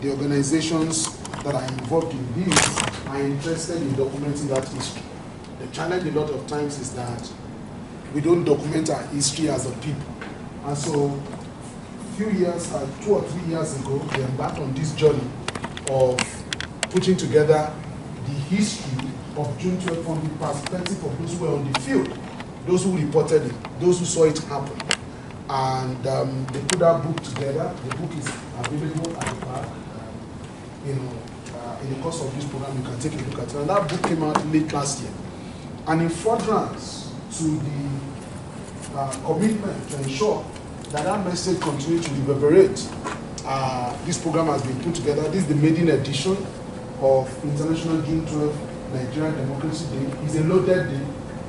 the organizations that are involved in this are interested in documenting that history. The challenge a lot of times is that we don't document our history as a people. And so, a few years, 2 or 3 years ago, we embarked on this journey of putting together the history of June 12 from the perspective of those who were on the field, those who reported it, those who saw it happen. And they put that book together. The book is available at the back. In the course of this program, you can take a look at it. And that book came out late last year. And in furtherance to the commitment to ensure that that message continues to reverberate, this program has been put together. This is the maiden edition of International June 12 Nigerian Democracy Day. It's a loaded day.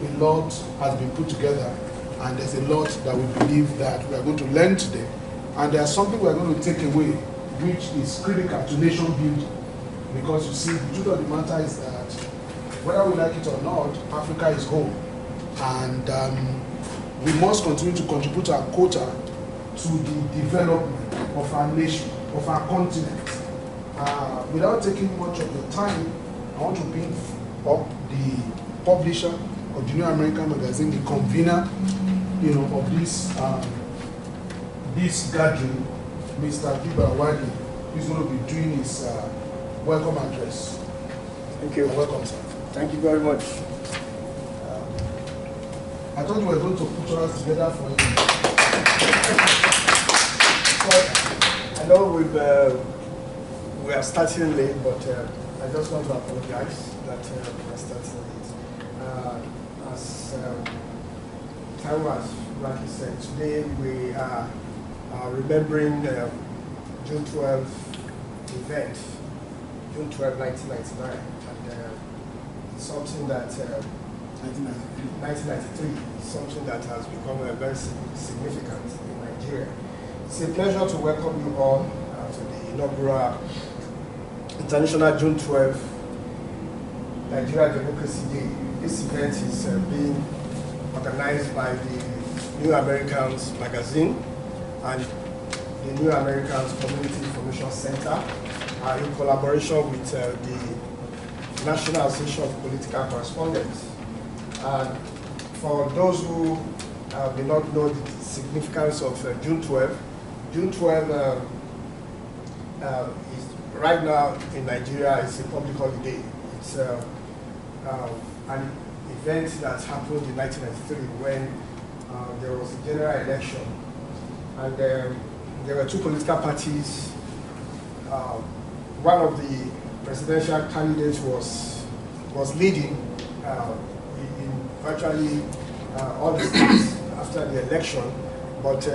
A lot has been put together, and there's a lot that we believe that we are going to learn today. And there's something we are going to take away, which is critical to nation building. Because you see, the truth of the matter is that whether we like it or not, Africa is home. And we must continue to contribute our quota to the development of our nation, of our continent. Without taking much of your time, I want to bring up the publisher of the New American Magazine, the convener, of this gathering, Mr. EYEWITNESS, who's going to be doing his welcome address. Thank you. Welcome, sir. Thank you very much. I thought we were going to put us together for you. I know we are starting late, but I just want to apologize that we are starting late. As time was rightly said, today we are remembering June 12 event, June 12, 1999, and it's something that 1993 is something that has become very significant in Nigeria. It's a pleasure to welcome you all to the inaugural International June 12 Nigeria Democracy Day. This event is being organized by the New Americans Magazine and the New Americans Community Information Center in collaboration with the National Association of Political Correspondents. And for those who may not know the significance of June 12, June 12 is right now in Nigeria is a public holiday. It's an event that happened in 1993 when there was a general election, and there were two political parties. One of the presidential candidates was leading in virtually all the states after the election, but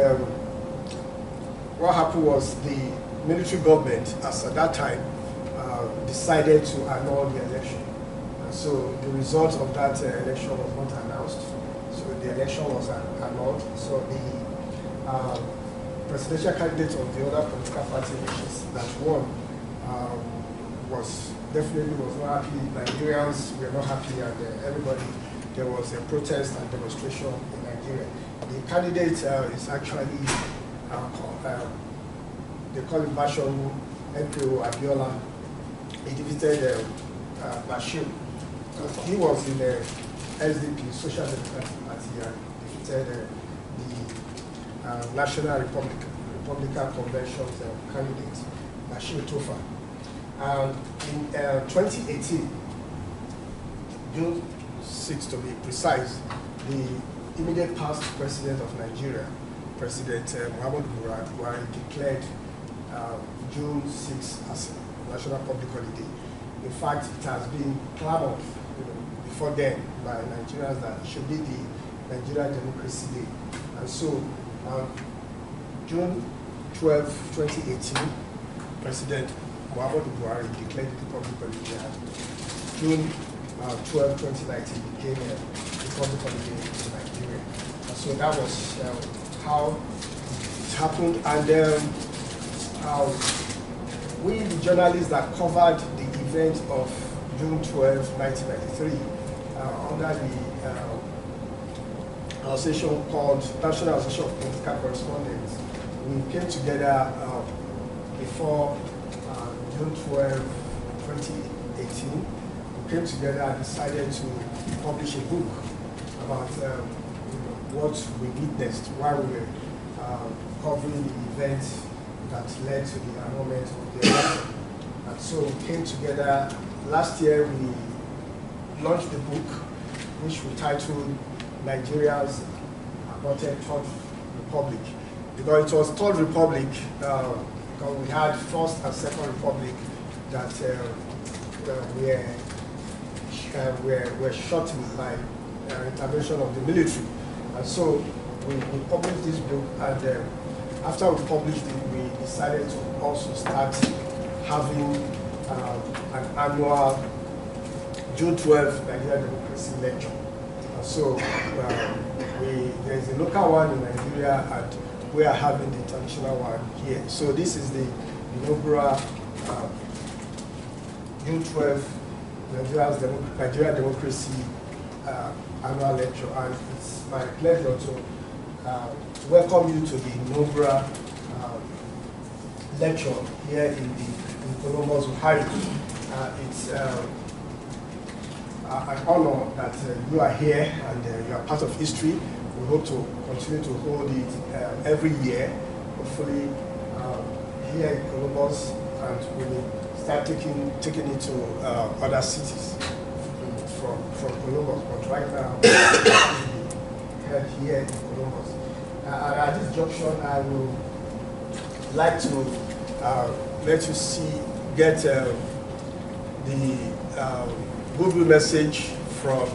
what happened was the military government, as at that time, decided to annul the election. And so the result of that election was not announced. So the election was annulled. So the presidential candidate of the other political party, which is that won, was not happy. Nigerians were not happy, and everybody, there was a protest and demonstration in Nigeria. The candidate is actually they call him Bashir MPO Abiola. He defeated Bashir. He was in the SDP, Social Democratic Party, and defeated the National Republican Convention's candidate, Bashir Tofa. And in 2018, June 6 to be precise, the immediate past president of Nigeria, President Muhammadu Buhari, declared June 6 as a national public holiday. In fact, it has been clamored before then by Nigerians that it should be the Nigeria Democracy Day. And so, June 12, 2018, President Muhammadu Buhari declared the public holiday. June 12, 2019 became a public holiday in Nigeria. And so that was how it happened. And we, the journalists that covered the event of June 12, 1993, under the association called National Association of Political Correspondents, we came together before June 12, 2018, we came together and decided to publish a book about what we witnessed while we were covering the events that led to the annulment of the election. And so we came together. Last year we launched the book, which we titled Nigeria's Aborted Third Republic. Because it was Third Republic, because we had First and Second Republic that were shortened by intervention of the military. And so we published this book, and after we published it, we decided to also start having an annual June 12 Nigeria Democracy Lecture. And so there's a local one in Nigeria, and we are having the international one here. So this is the inaugural June 12 Nigeria Democracy Annual Lecture, and it's my pleasure to welcome you to the inaugural lecture here in Columbus, Ohio. It's an honor that you are here and you are part of history. We hope to continue to hold it every year, hopefully here in Columbus, and we will start taking it to other cities from Columbus. But right now, we're here in Columbus. At this junction, I would like to let you get the goodwill message from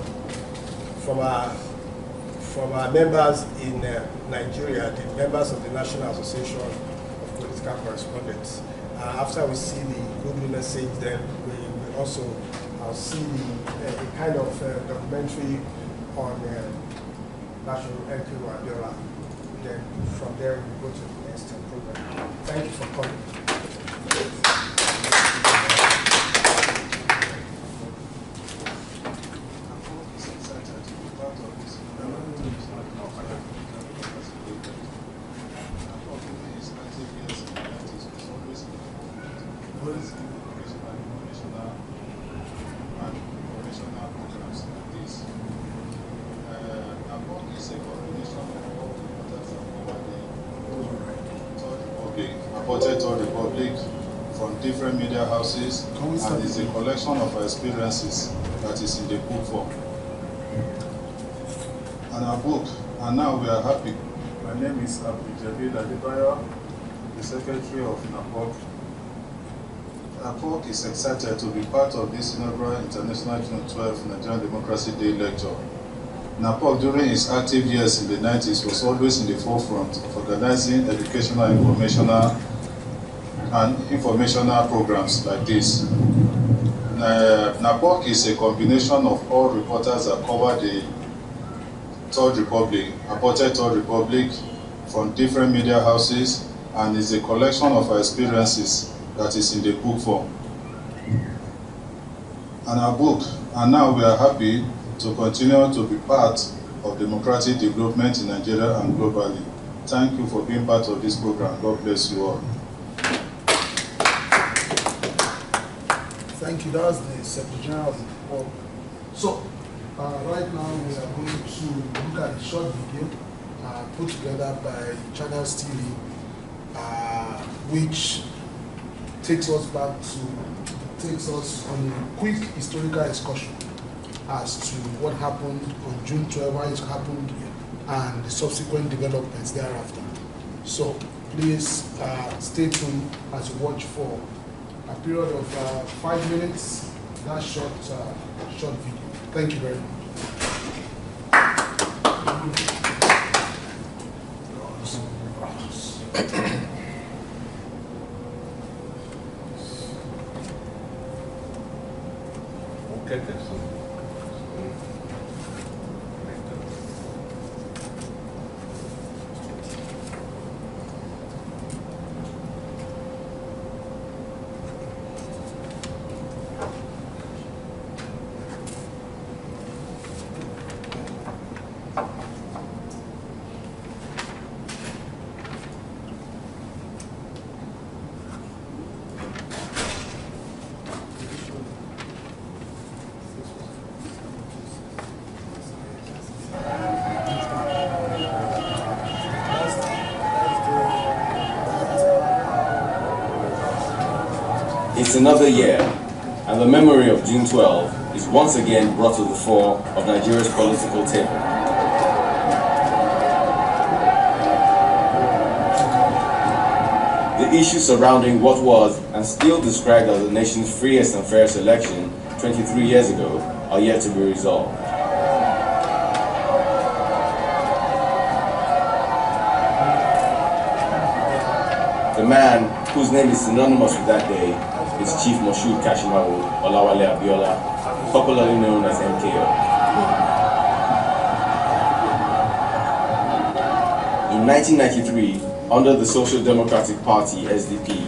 our members in Nigeria, the members of the National Association of Political Correspondents. After we see the goodwill message, then we will also see a kind of documentary on National Abiola. Then from there we go to the next program. Thank you for coming. Republic from different media houses, and it's a collection of our experiences that is in the book form. And our book, and now we are happy. My name is Abdul Adebayo, the Secretary of NAPOC. NAPOC is excited to be part of this inaugural International June 12 Nigerian Democracy Day lecture. NAPOC, during its active years in the 90s, was always in the forefront of organizing educational, informational programs like this. NAPOC is a combination of all reporters that cover the Third Republic, aborted Third Republic, from different media houses, and is a collection of our experiences that is in the book form. And our book, and now we are happy to continue to be part of democratic development in Nigeria and globally. Thank you for being part of this program. God bless you all. Thank you. That's the Secretary General of the Board. So, right now we are going to look at a short video put together by Channels TV, which takes us on a quick historical excursion as to what happened on June 12, why it happened, and the subsequent developments thereafter. So, please stay tuned as you watch for a period of 5 minutes, that short video. Thank you very much. It's another year, and the memory of June 12 is once again brought to the fore of Nigeria's political table. The issues surrounding what was and still described as the nation's freest and fairest election 23 years ago are yet to be resolved. The man whose name is synonymous with that day is Chief Moshood Kashimawo Olawale Abiola, popularly known as MKO. In 1993, under the Social Democratic Party, SDP,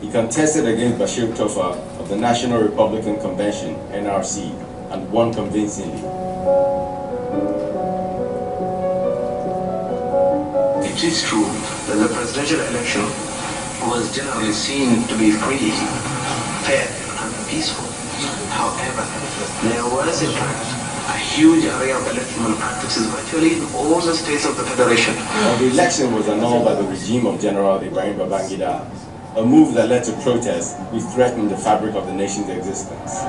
he contested against Bashir Tofa of the National Republican Convention, NRC, and won convincingly. It is true that the presidential election was generally seen to be free, fair, and peaceful. However, there was in fact a huge area of electoral practices virtually in all the states of the Federation. The election was annulled by the regime of General Ibrahim Babangida, a move that led to protests which threatened the fabric of the nation's existence.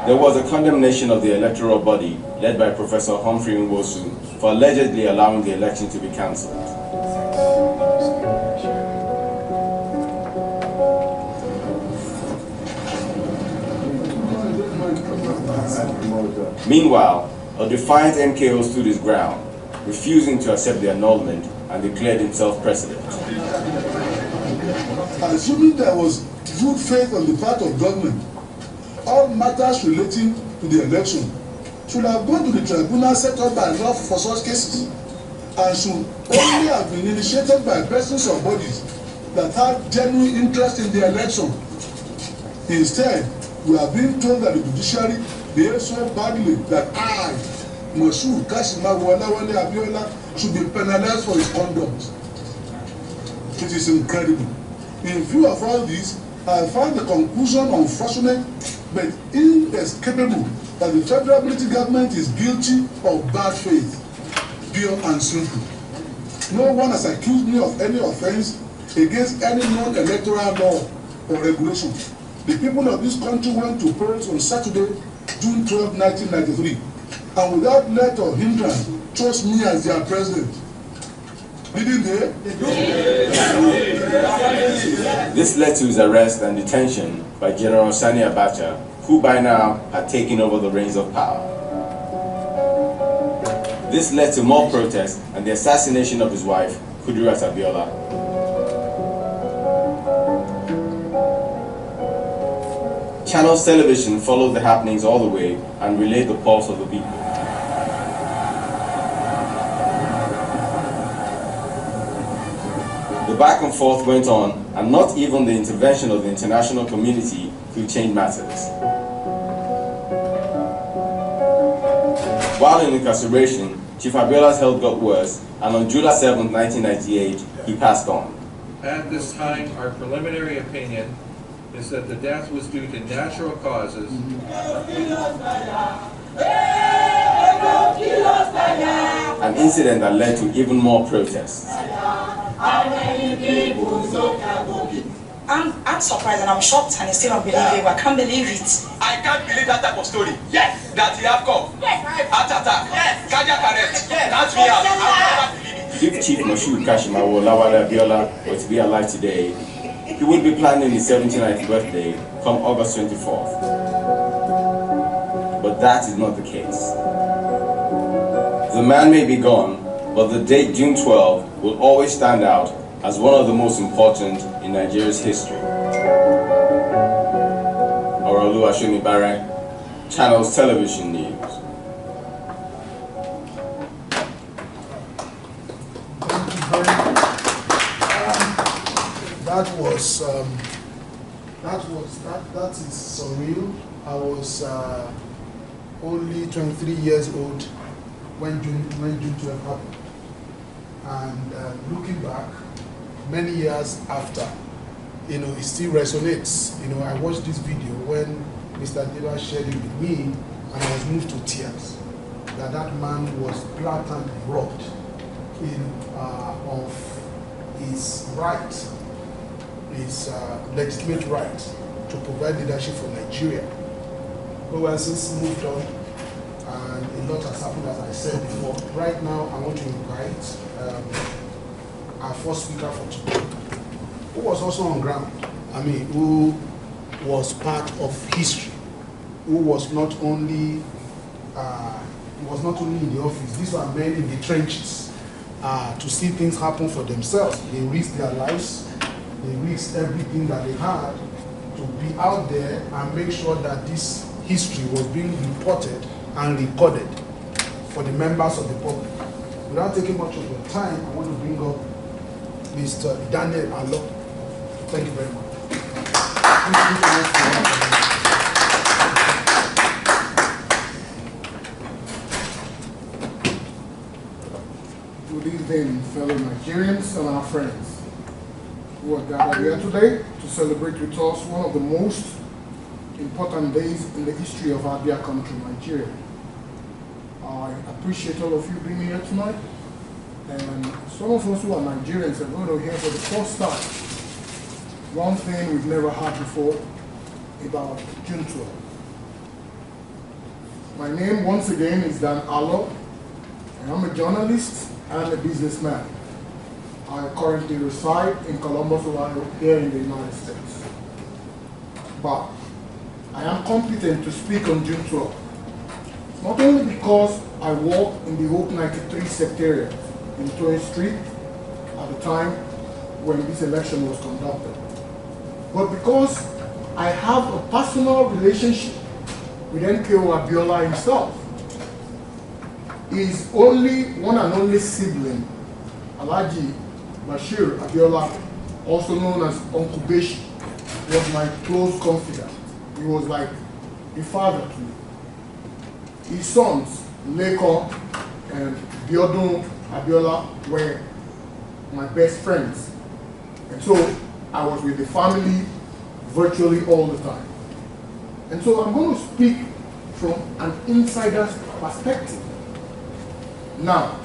There was a condemnation of the electoral body led by Professor Humphrey Nwosu for allegedly allowing the election to be cancelled. Meanwhile, a defiant MKO stood his ground, refusing to accept the annulment and declared himself president. Assuming there was good faith on the part of government, all matters relating to the election should have gone to the tribunal set up by law for such cases and should only have been initiated by persons or bodies that have genuine interest in the election. Instead, we are being told that the judiciary behaves so badly that I, Moshood Kashimawo Olawale Abiola, should be penalized for his conduct. It is incredible. In view of all this, I find the conclusion unfortunate but inescapable that the federal military government is guilty of bad faith, pure and simple. No one has accused me of any offense against any non-electoral law or regulation. The people of this country went to polls on Saturday, June 12, 1993, and without let or hindrance chose me as their president. Didn't they? This led to his arrest and detention by General Sani Abacha, who by now had taken over the reins of power. This led to more protests and the assassination of his wife, Kudirat Abiola. Channels Television followed the happenings all the way and relayed the pulse of the people. The back and forth went on, and not even the intervention of the international community could change matters. While in incarceration, Chief Abiola's health got worse, and on July 7, 1998, he passed on. At this time, our preliminary opinion is that the death was due to natural causes. An incident that led to even more protests. I'm surprised and I'm shocked and it's still unbelievable. I can't believe it. I can't believe that type of story. Yes. That he have come. Yes. Heart attack. Yes. Cardiac arrest. Yes. That's me out. I will never believe it. If Chief Moshood Kashimawo Olawale Abiola were to be alive today, he would be planning his 79th birthday come August 24th. But that is not the case. The man may be gone, but the date June 12 will always stand out as one of the most important in Nigeria's history. Orolu Ashonibare, Channels Television News. That is surreal. I was only 23 years old when June 12 happened. And looking back, many years after, it still resonates. I watched this video when Mr. Deba shared it with me, and I was moved to tears. That man was blatantly robbed of his right, his legitimate right to provide leadership for Nigeria. But we have since moved on, and a lot has happened, as I said before. Right now, I want to invite our first speaker for today, who was also on ground. I mean, who was part of history, who was not only in the office. These were men in the trenches to see things happen for themselves. They risked their lives, they risked everything that they had to be out there and make sure that this history was being reported and recorded for the members of the public. Without taking much of your time, I want to bring up Mr. Daniel Alo. Thank you very much. Good evening, fellow Nigerians and our friends who are gathered here today to celebrate with us one of the most important days in the history of our dear country, Nigeria. I appreciate all of you being here tonight, and some of us who are Nigerians are going to hear for the first time one thing we've never heard before about June 12. My name, once again, is Dan Alo, and I'm a journalist and a businessman. I currently reside in Columbus, Ohio, here in the United States. But I am competent to speak on June 12, not only because I work in the Hope 93 secretariat in 20th Street at the time when this election was conducted, but because I have a personal relationship with NKO Abiola himself. His one and only sibling, Alhaji Bashir Abiola, also known as Uncle Beshi, was my close confidant. He was like a father to me. His sons, Leko and Biodun Abiola, were my best friends. And so I was with the family virtually all the time. And so I'm going to speak from an insider's perspective. Now,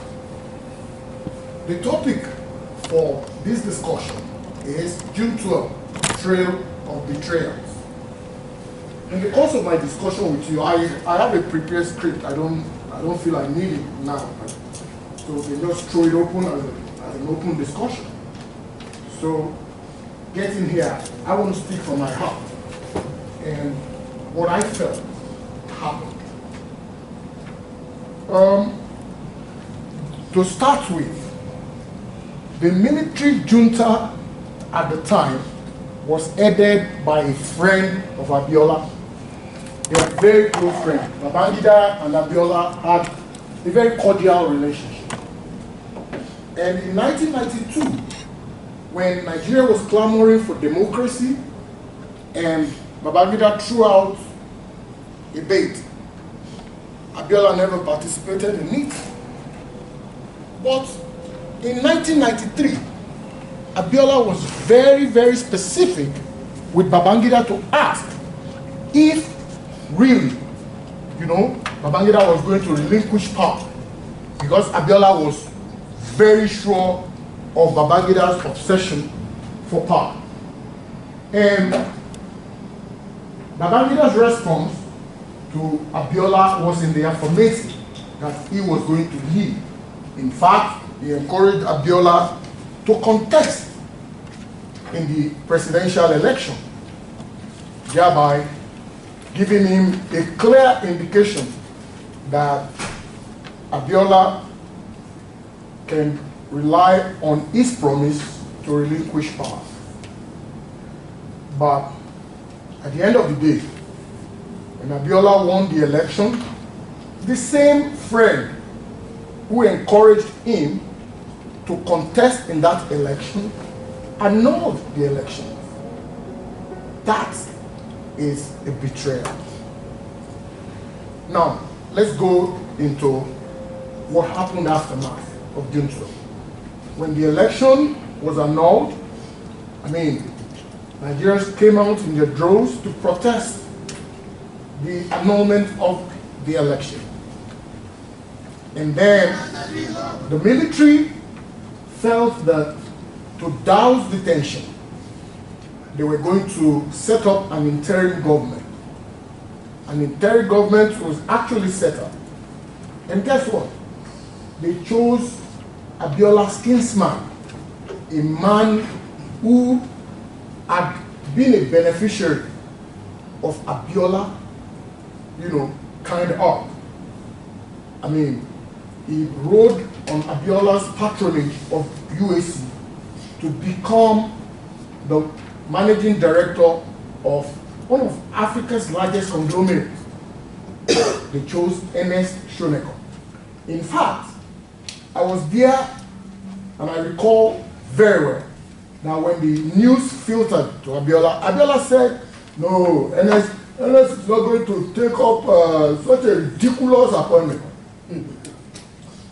the topic for this discussion is June 12, Trail of Betrayals. In the course of my discussion with you, I have a prepared script. I don't feel I need it now. So we just throw it open as an open discussion. So getting here, I want to speak from my heart and what I felt happened. To start with, the military junta at the time was headed by a friend of Abiola. They were very close friends. Babangida and Abiola had a very cordial relationship. And in 1992, when Nigeria was clamoring for democracy and Babangida threw out a bait, Abiola never participated in it. But in 1993, Abiola was very, very specific with Babangida to ask if really, Babangida was going to relinquish power, because Abiola was very sure of Babangida's obsession for power. And Babangida's response to Abiola was in the affirmative that he was going to leave. In fact, he encouraged Abiola to contest in the presidential election, thereby giving him a clear indication that Abiola can rely on his promise to relinquish power. But at the end of the day, when Abiola won the election, the same friend who encouraged him to contest in that election annulled the election. That is a betrayal. Now, let's go into what happened aftermath of June 12. When the election was annulled, Nigerians came out in their droves to protest the annulment of the election. And then the military felt that to douse the tension, they were going to set up an interim government. An interim government was actually set up. And guess what? They chose Abiola's kinsman, a man who had been a beneficiary of Abiola, kind of. I mean, he rode on Abiola's patronage of UAC to become the managing director of one of Africa's largest conglomerates. They chose Ernest Shonekan. In fact, I was there and I recall very well that when the news filtered to Abiola, Abiola said, no, Ernest is not going to take up such a ridiculous appointment.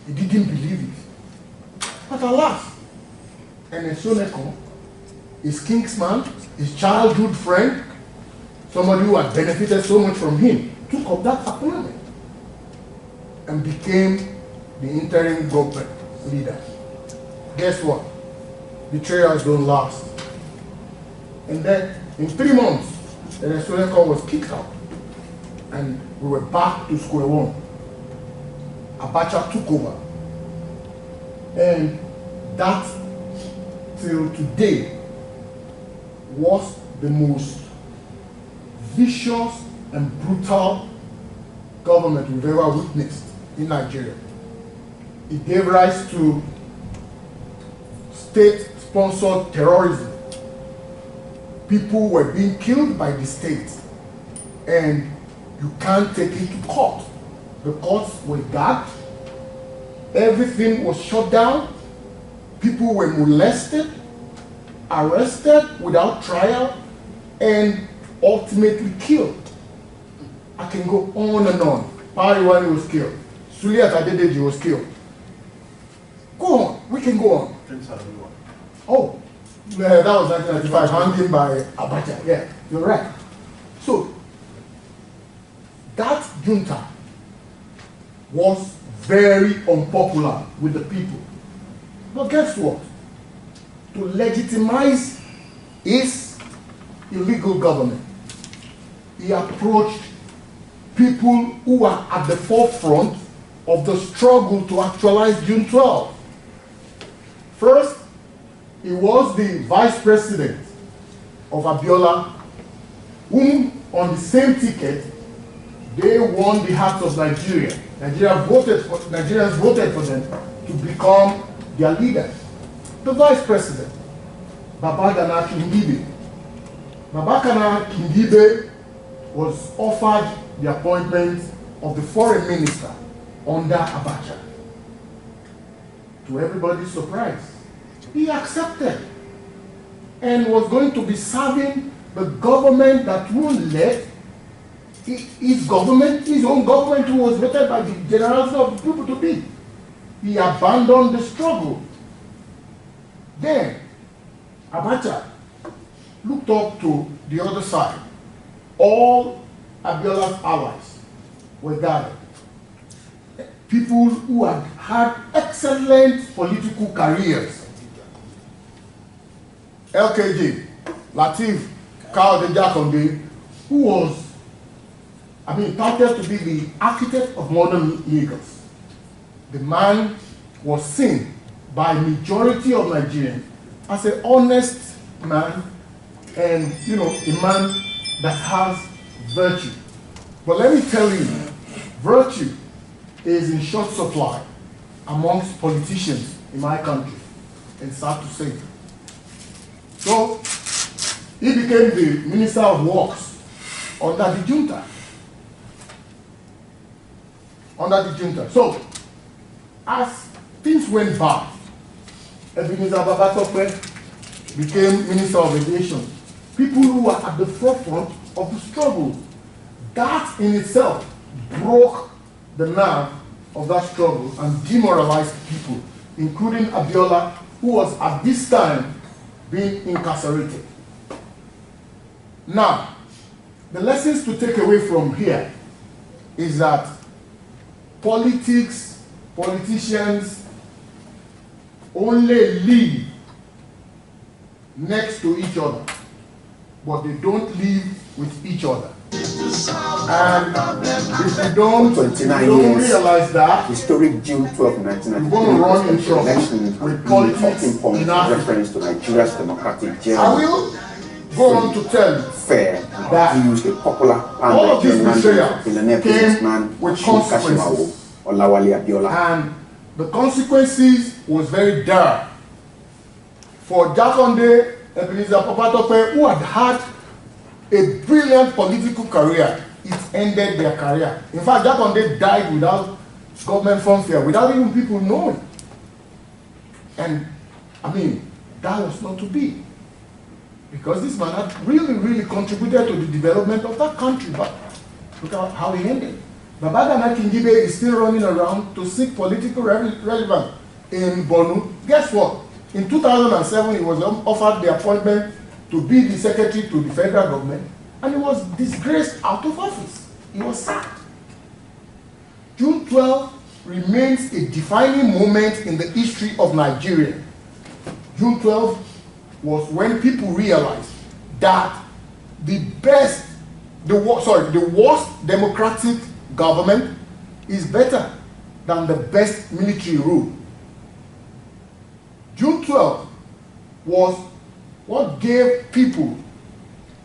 He didn't believe it. But alas, Ernest Shonekan, his kinsman, his childhood friend, somebody who had benefited so much from him, took up that appointment and became the interim government leader. Guess what? Betrayals don't last. And then in 3 months, the Shonekan was kicked out and we were back to square one. Abacha took over. And that, till today, was the most vicious and brutal government we've ever witnessed in Nigeria. It gave rise to state-sponsored terrorism. People were being killed by the state, and you can't take it to court. The courts were gagged, everything was shut down, people were molested, arrested without trial, and ultimately killed. I can go on and on. Pariwani was killed. Suliat Adedeji was killed. Go on, we can go on. Oh, yeah, that was 1995, hanging by Abacha. Yeah, you're right. So, that junta was very unpopular with the people. But guess what? To legitimize his illegal government, he approached people who were at the forefront of the struggle to actualize June 12. First, he was the vice president of Abiola, whom on the same ticket, they won the hearts of Nigeria. Nigerians voted for them to become their leader. The vice president, Babagana Kingibe. Babagana Kingibe was offered the appointment of the foreign minister under Abacha. To everybody's surprise, he accepted and was going to be serving the government that won't let his government, his own government, who was voted by the generality of the people to be. He abandoned the struggle. Then Abacha looked up to the other side. All Abiola's allies were gathered. People who had had excellent political careers. LKJ, Lateef Kayode, who was, touted to be the architect of modern Lagos. The man was seen by majority of Nigerians as an honest man and, a man that has virtue. But let me tell you, virtue is in short supply amongst politicians in my country, and sad to say. So, he became the Minister of Works under the junta. So, as things went bad, Ebenezer Babatope became Minister of Aviation. People who were at the forefront of the struggle. That in itself broke the nerve of that struggle and demoralized people, including Abiola, who was at this time being incarcerated. Now, the lessons to take away from here is that politicians only live next to each other, but they don't live with each other. And if you don't realize that, historic June 12, 1993 election with politics point in Africa. reference to Nigeria's democratic journey. I will go on to tell you fair that used a popular all of this betrayal businessman with consequences. Olawale Abiola. And the consequences was very dire. For Jakonde Ebenezer Papatope, who had had a brilliant political career, it ended their career. In fact, Jakonde died without government fanfare, without even people knowing. And I mean, that was not to be. Because this man had really contributed to the development of that country. But look at how he ended. Babagana Kingibe is still running around to seek political relevance in Borno. Guess what? In 2007, he was offered the appointment to be the secretary to the federal government, and he was disgraced out of office. He was sacked. June 12 remains a defining moment in the history of Nigeria. June 12 was when people realized that the worst democratic government is better than the best military rule. June 12 was what gave people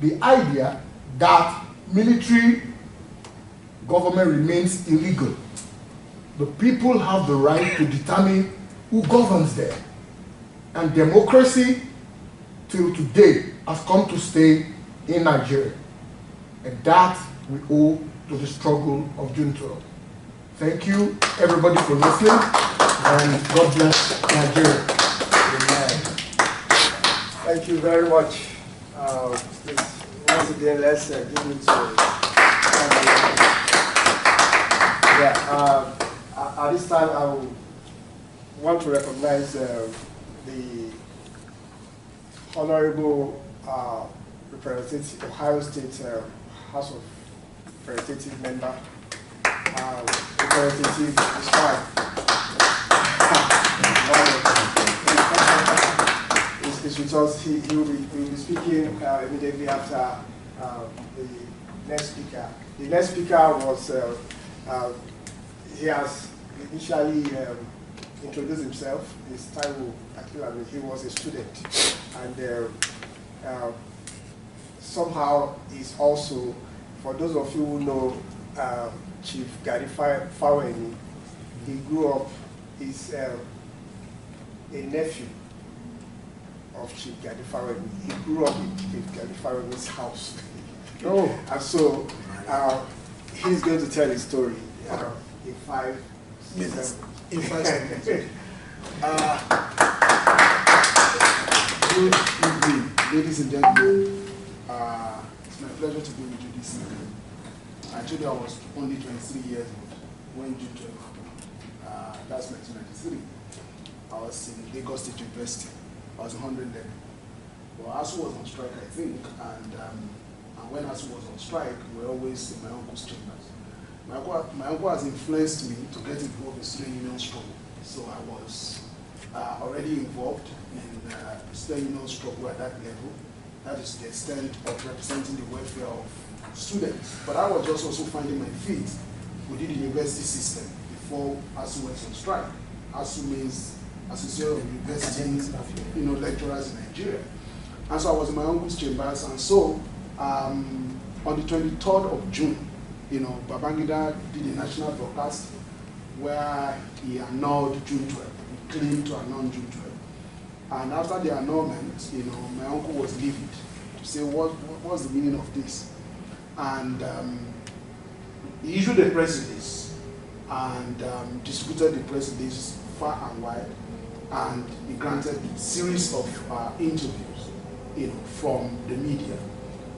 the idea that military government remains illegal. The people have the right to determine who governs them. And democracy, till today, has come to stay in Nigeria. And that we owe to the struggle of June 12. Thank you, everybody, for listening, and God bless Nigeria. Amen. Thank you very much. Once again, let's give it to at this time, I want to recognize the Honorable Representative, Ohio State House of Representative member, Representative Ismail. Is with us. He will be speaking immediately after the next speaker. The next speaker was, he has initially introduced himself. His title, he was a student. And somehow he's also, for those of you who know Chief Gadi Faweni, he grew up, he's a nephew of Chief Gadi Faweni. He grew up in Chief Gadi Faweni's house. Oh. And so he's going to tell his story in 5 minutes. In 5 seconds. Good evening, ladies and gentlemen. It's my pleasure to be with you this evening. Actually, I was only 23 years old when June 12 happened. That's 1993. I was in Lagos State University. I was 100 level. Well, ASU was on strike, I think, and when ASU was on strike, we were always in my uncle's chambers. My uncle has influenced me to get involved in student union struggle. So I was already involved in student union struggle at that level. That is the extent of representing the welfare of students. But I was just also finding my feet within the university system before ASU went on strike. ASU means Association of University lecturers in Nigeria. And so I was in my uncle's chambers, and so on the 23rd of June, Babangida did a national broadcast where he annulled June 12. He claimed to annul June 12. And after the annulment, my uncle was livid to say, what's the meaning of this? And he issued a press release and distributed the press release far and wide, and he granted a series of interviews, from the media.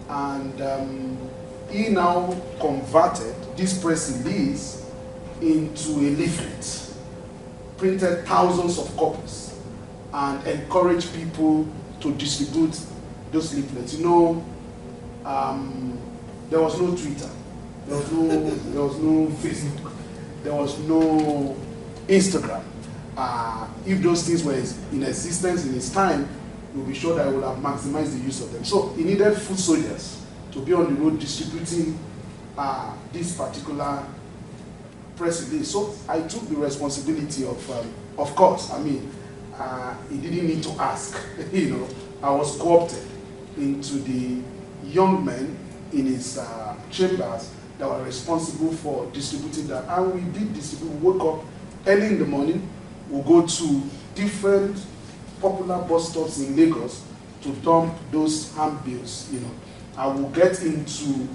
And he now converted this press release into a leaflet, printed thousands of copies, and encouraged people to distribute those leaflets. There was no Twitter, there was no Facebook, there was no Instagram. If those things were in existence in his time, we'll be sure that we will have maximized the use of them. So he needed foot soldiers to be on the road distributing this particular press release. So I took the responsibility of course, I mean, he didn't need to ask, you know, I was co-opted into the young men in his chambers that were responsible for distributing that. And we did distribute. We woke up early in the morning, we'll go to different popular bus stops in Lagos to dump those handbills, you know. I will get into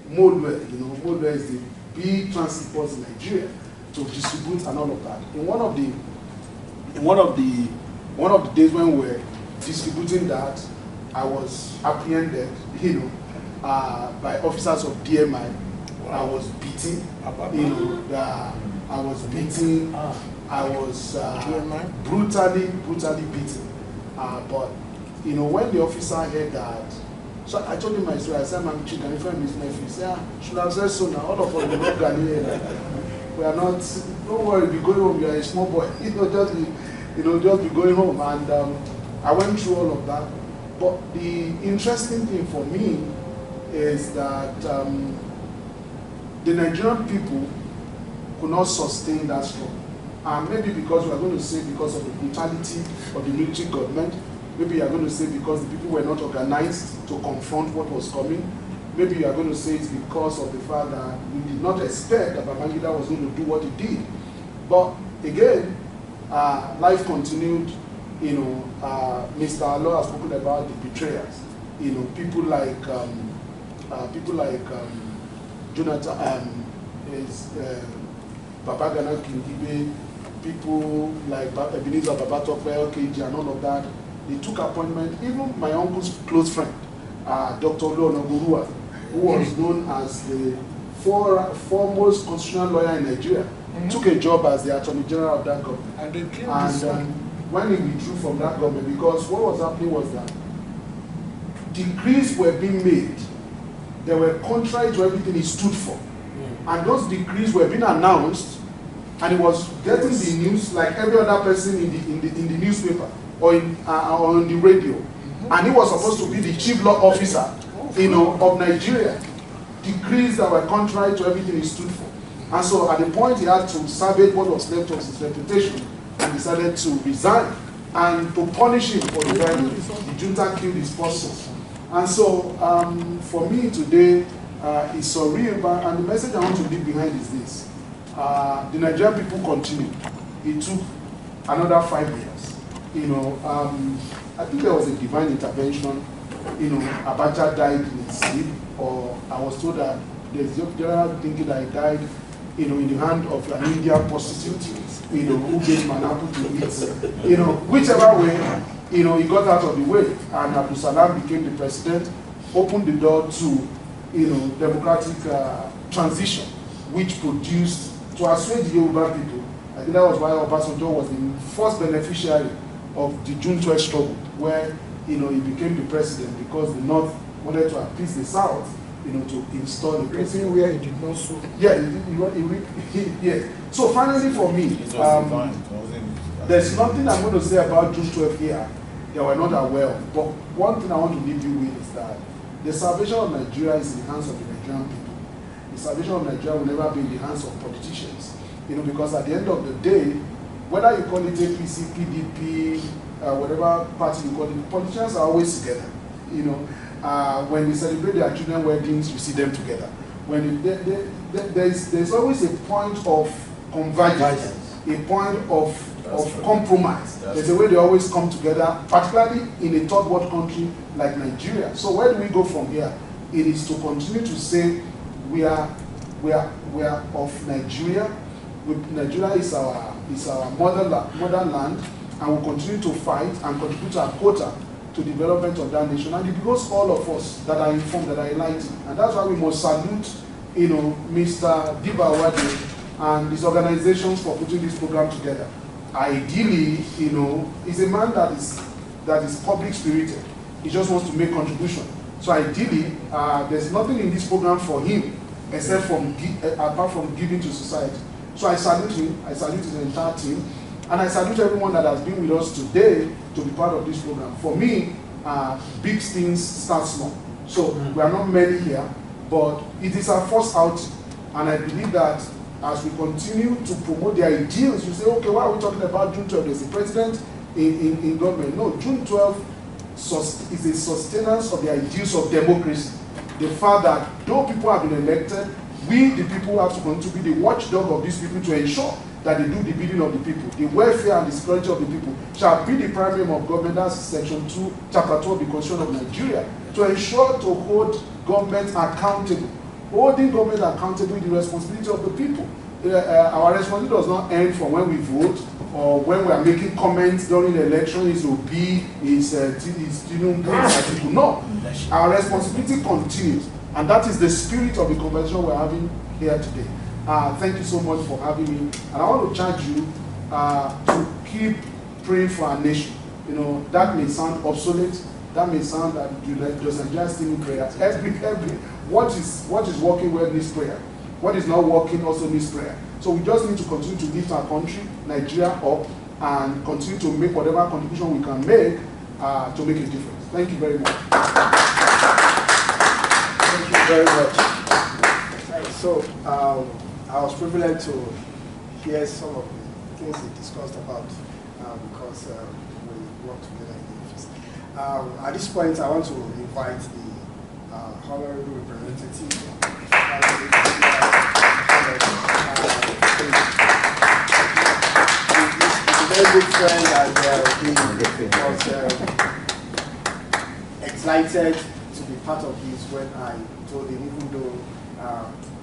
Molwe, you know, Molwe is the big transit bus in Nigeria, to distribute and all of that. In one of the days when we were distributing that, I was apprehended, you know, by officers of DMI. I was beaten, you know, I was beaten, I was brutally beaten. But, you know, when the officer heard that, so I told him my story. I said, I'm chicken, if I'm his nephew. He said, should have said so now. All of us are not Ghanaian. We are not, don't worry, be going home, you are a small boy. Just be going home. And I went through all of that. But the interesting thing for me is that the Nigerian people could not sustain that struggle. And maybe because we are going to say because of the brutality of the military government, maybe you are going to say because the people were not organized to confront what was coming. Maybe you are going to say it's because of the fact that we did not expect that Babangida was going to do what he did. But again, life continued. You know, Mr. Alo has spoken about the betrayers. You know, people like Jonathan, Babagana Kingibe, people like Ebenezer Babatope, LKG, and all of that. They took appointment. Even my uncle's close friend, Dr. Leonogurua, who was known as the foremost constitutional lawyer in Nigeria, took a job as the Attorney General of that government. And they came when he withdrew from that government, because what was happening was that decrees were being made. They were contrary to everything he stood for. And those decrees were being announced, and he was getting the news like every other person in the newspaper or on the radio. And he was supposed to be the chief law officer, you know, of Nigeria. Decrees that were contrary to everything he stood for. And so at the point he had to salvage what was left of his reputation, and decided to resign and to punish him for the crime. The junta killed his person. And so for me today, it's surreal, and the message I want to leave behind is this. The Nigerian people continue. It took another 5 years. You know, I think there was a divine intervention. You know, Abacha died in his sleep, or I was told that there's general thinking that he died, you know, in the hand of an Indian prostitute, you know, who gave him an apple to eat. You know, whichever way, you know, he got out of the way, and Abdul Salam became the president, opened the door to, you know, democratic transition, which produced, to assuage the Yoruba people. I think that was why Obasanjo was the first beneficiary of the June 12 struggle, where, you know, he became the president because the North wanted to appease the South, you know, to install the president. Where he did not so. Yeah, yeah. So finally for me, there's nothing I'm going to say about June 12 here that we're not aware of. But one thing I want to leave you with is that the salvation of Nigeria is in the hands of the Nigerian people. The salvation of Nigeria will never be in the hands of politicians. You know, because at the end of the day, whether you call it APC, PDP, whatever party you call it, politicians are always together. You know, when they celebrate their children's weddings, you see them together. When there's always a point of convergence, a point of compromise. There's a way they always come together, particularly in a third world country like Nigeria. So where do we go from here? It is to continue to say we are of Nigeria. Nigeria is our motherland, and we'll continue to fight and contribute our quota to the development of that nation. And it because all of us that are informed, that are enlightened. And that's why we must salute, you know, Mr. Diba Wade and his organizations for putting this program together. Ideally, you know, he's a man that is public spirited. He just wants to make contribution. So ideally, there's nothing in this program for him except apart from giving to society. So I salute him. I salute his entire team. And I salute everyone that has been with us today to be part of this program. For me, big things start small. So we are not many here, but it is our first outing. And I believe that as we continue to promote the ideals, you say, okay, why are we talking about June 12th? There's the president in government. No, June 12th is a sustenance of the ideals of democracy. The fact that though people have been elected, we, the people, have to continue to be the watchdog of these people to ensure that they do the bidding of the people. The welfare and the security of the people shall be the primary aim of government. That's Section 2, Chapter 2 of the Constitution of Nigeria, to ensure to hold government accountable. Holding government accountable is the responsibility of the people. Our responsibility does not end from when we vote or when we are making comments during the election. Is Obi, is Tinubu. No, our responsibility continues, and that is the spirit of the conversation we're having here today. Thank you so much for having me, and I want to charge you to keep praying for our nation. You know, that may sound obsolete. That may sound that you just still need prayer. What is working well needs prayer. What is not working also needs prayer. So we just need to continue to lift our country, Nigeria, up, and continue to make whatever contribution we can make to make a difference. Thank you very much. Thank you very much. So I was privileged to hear some of the things they discussed about because we work together in the office. At this point, I want to invite the honorable representative. He's a very good friend, and he was excited to be part of this when I told him, even though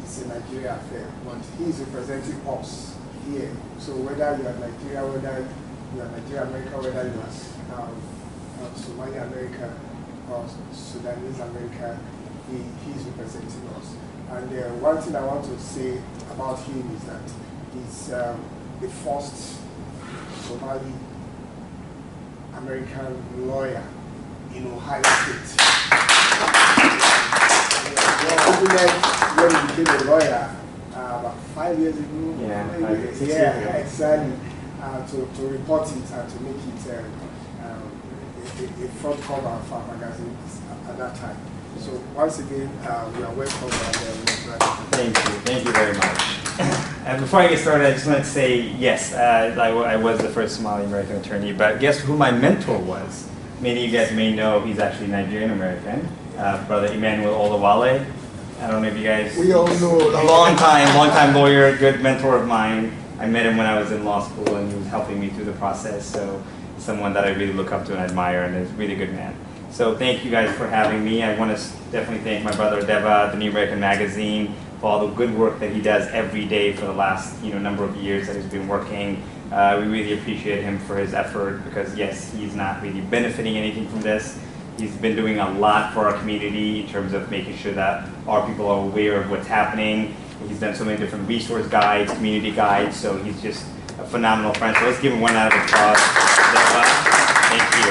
it's a Nigeria affair, but he's representing us here. So whether you are Nigeria, whether you are Nigeria America, whether you are Somali America or Sudanese America, he's representing us. And one thing I want to say about him is that he's the first Somali American lawyer in Ohio State. When he became a lawyer about 5 years ago. Yeah, exactly. To report it and to make it a front cover of our magazine at that time. So once again, we are welcome. Thank you very much. And before I get started, I just want to say, yes, I was the first Somali American attorney, but guess who my mentor was? Many of you guys may know he's actually Nigerian American, Brother Emmanuel Olawale. I don't know if you guys... We all know. Long time lawyer, good mentor of mine. I met him when I was in law school, and he was helping me through the process. So someone that I really look up to and admire, and is a really good man. So thank you guys for having me. I want to definitely thank my brother Deva, the New American Magazine, for all the good work that he does every day for the last number of years that he's been working. We really appreciate him for his effort because yes, he's not really benefiting anything from this. He's been doing a lot for our community in terms of making sure that our people are aware of what's happening. He's done so many different resource guides, community guides, so he's just a phenomenal friend. So let's give him one round of applause. Thank you.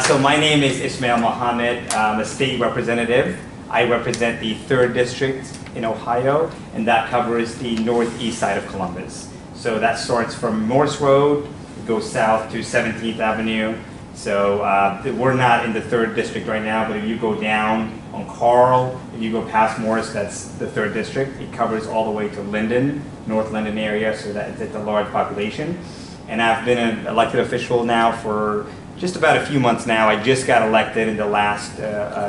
So my name is Ismail Mohammed. I'm a state representative. I represent the 3rd District in Ohio, and that covers the northeast side of Columbus. So that starts from Morse Road, goes south to 17th Avenue. So we're not in the 3rd District right now, but if you go down on Carl, if you go past Morris, that's the 3rd District. It covers all the way to Linden, North Linden area, so that it's a large population. And I've been an elected official now for just about a few months now. I just got elected in the last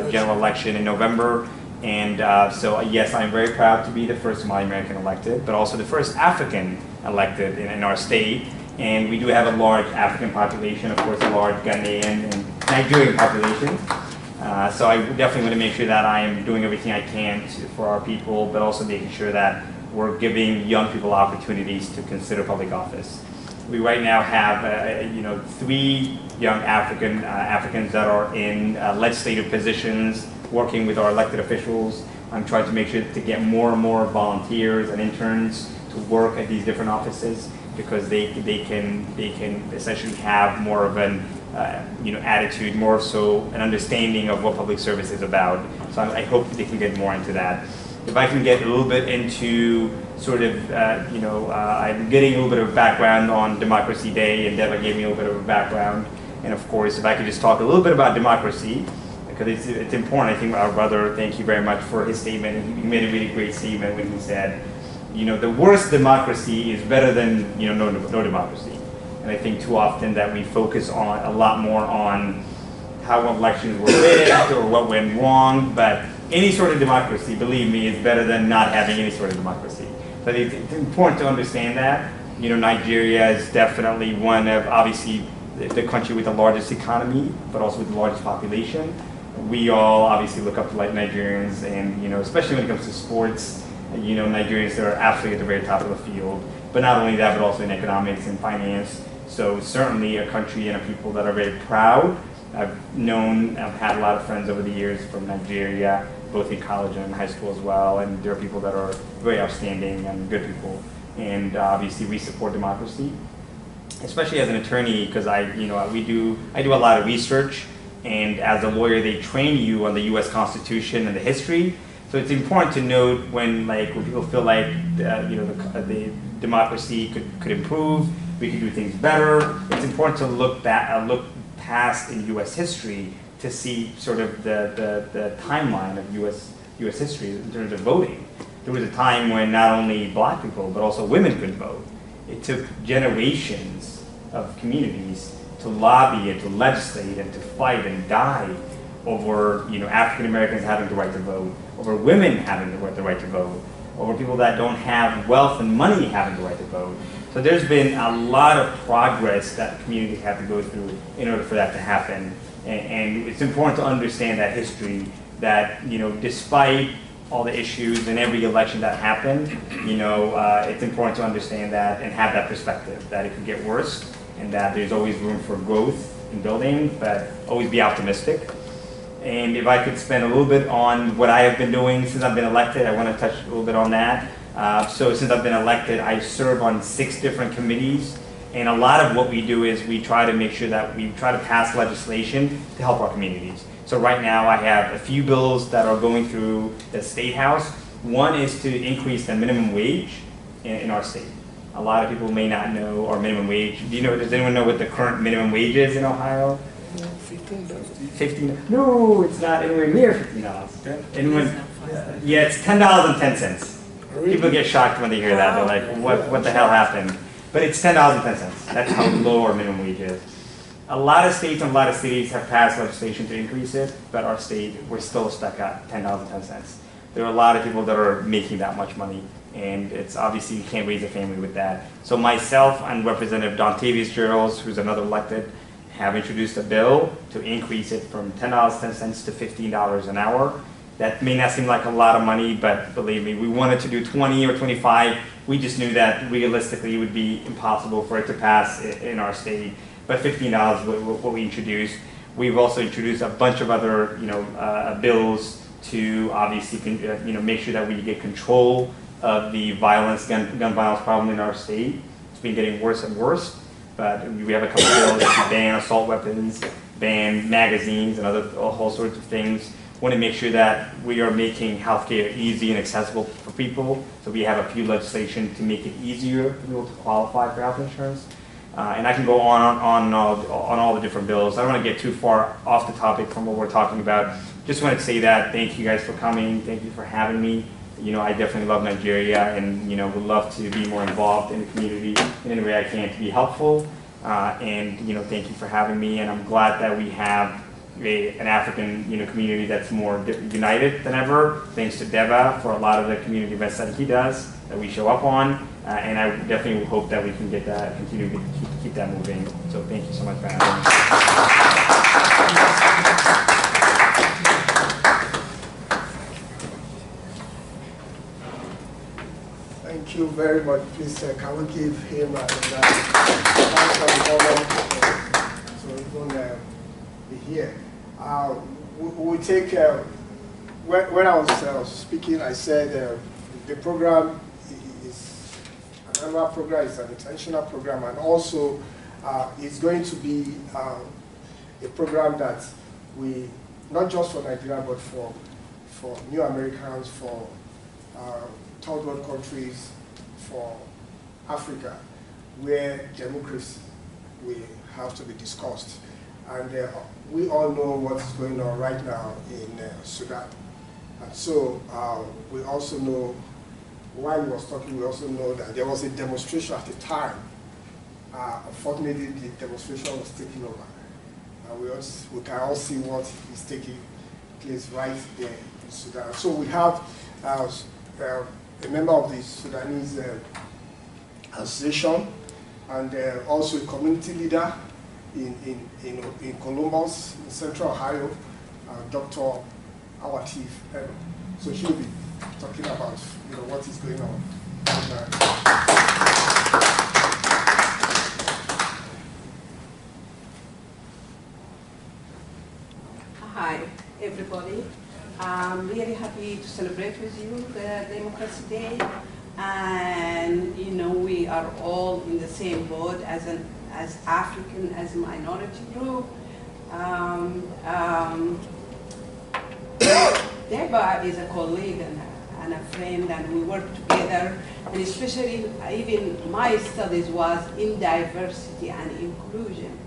general election in November. And so yes, I'm very proud to be the first Somali American elected, but also the first African elected in our state. And we do have a large African population, of course, a large Ghanaian and Nigerian population. So I definitely want to make sure that I am doing everything I can for our people, but also making sure that we're giving young people opportunities to consider public office. We right now have 3 young Africans that are in legislative positions, working with our elected officials. I'm trying to make sure to get more and more volunteers and interns to work at these different offices because they can essentially have more of an attitude, more so an understanding of what public service is about. So I hope they can get more into that. If I can get a little bit into sort of, I'm getting a little bit of background on Democracy Day, and Deva gave me a little bit of a background. And of course, if I could just talk a little bit about democracy, because it's important. I think our brother, thank you very much for his statement. He made a really great statement when he said, the worst democracy is better than no democracy. And I think too often that we focus on a lot more on how elections were rigged or what went wrong, but any sort of democracy, believe me, is better than not having any sort of democracy. But it's important to understand that. Nigeria is definitely one of, obviously, the country with the largest economy, but also with the largest population. We all obviously look up to like Nigerians, and especially when it comes to sports, Nigerians are absolutely at the very top of the field. But not only that, but also in economics and finance. So certainly a country and a people that are very proud. I've had a lot of friends over the years from Nigeria, both in college and in high school as well, and there are people that are very outstanding and good people. And obviously we support democracy, especially as an attorney, because I do a lot of research, and as a lawyer they train you on the U.S. Constitution and the history. So it's important to note when people feel like the democracy could improve, we could do things better. It's important to look past in U.S. history to see sort of the timeline of U.S. history in terms of voting. There was a time when not only black people but also women couldn't vote. It took generations of communities to lobby and to legislate and to fight and die over African Americans having the right to vote, over women having the right to vote, over people that don't have wealth and money having the right to vote. So there's been a lot of progress that communities have to go through in order for that to happen. And it's important to understand that history, that despite all the issues in every election that happened, it's important to understand that and have that perspective, that it could get worse and that there's always room for growth in building, but always be optimistic. And if I could spend a little bit on what I have been doing since I've been elected, I want to touch a little bit on that. So since I've been elected, I serve on 6 different committees, and a lot of what we do is we try to make sure that we try to pass legislation to help our communities. So right now I have a few bills that are going through the State House. One is to increase the minimum wage in our state. A lot of people may not know our minimum wage. Does anyone know what the current minimum wage is in Ohio? $15. No, it's not anywhere near $15. Anyone? Yeah, it's $10.10. People get shocked when they hear that. They're like, what the hell happened? But it's $10.10. That's how low our minimum wage is. A lot of states and a lot of cities have passed legislation to increase it, but our state, we're still stuck at $10.10. There are a lot of people that are making that much money, and it's obviously you can't raise a family with that. So myself and Representative Dontavius Gerald, who's another elected, have introduced a bill to increase it from $10.10 to $15 an hour. That may not seem like a lot of money, but believe me, we wanted to do 20 or 25. We just knew that realistically it would be impossible for it to pass in our state. But $15 is what we introduced. We've also introduced a bunch of other bills to obviously make sure that we get control of the gun violence problem in our state. It's been getting worse and worse. But we have a couple of bills to ban assault weapons, ban magazines, and all sorts of things. We want to make sure that we are making healthcare easy and accessible for people. So we have a few legislation to make it easier for people to qualify for health insurance. And I can go on all the different bills. I don't want to get too far off the topic from what we're talking about. Just wanted to say that thank you guys for coming. Thank you for having me. I definitely love Nigeria, and would love to be more involved in the community in any way I can to be helpful. And thank you for having me. And I'm glad that we have an African community that's more united than ever. Thanks to Deva for a lot of the community events that he does that we show up on. And I definitely hope that we can get that, continue to keep that moving. So thank you so much for having me. Thank you very much. Please, can we give him a so he's going to be here. We take, when I was speaking, I said the program is an annual program, it's an intentional program, and also it's going to be a program that we, not just for Nigeria, but for new Americans, for third world countries, for Africa, where democracy will have to be discussed. And we all know what is going on right now in Sudan. And so we also know, while he was talking, we also know that there was a demonstration at the time. Unfortunately, the demonstration was taken over. And we can all see what is taking place right there in Sudan. So we have a member of the Sudanese Association, and also a community leader in Columbus, in Central Ohio, Dr. Awatif. So she'll be talking about what is going on. Hi, everybody. I'm really happy to celebrate with you the Democracy Day. And we are all in the same boat as African, as a minority group. Deba is a colleague and a friend, and we work together. And especially, even my studies was in diversity and inclusion.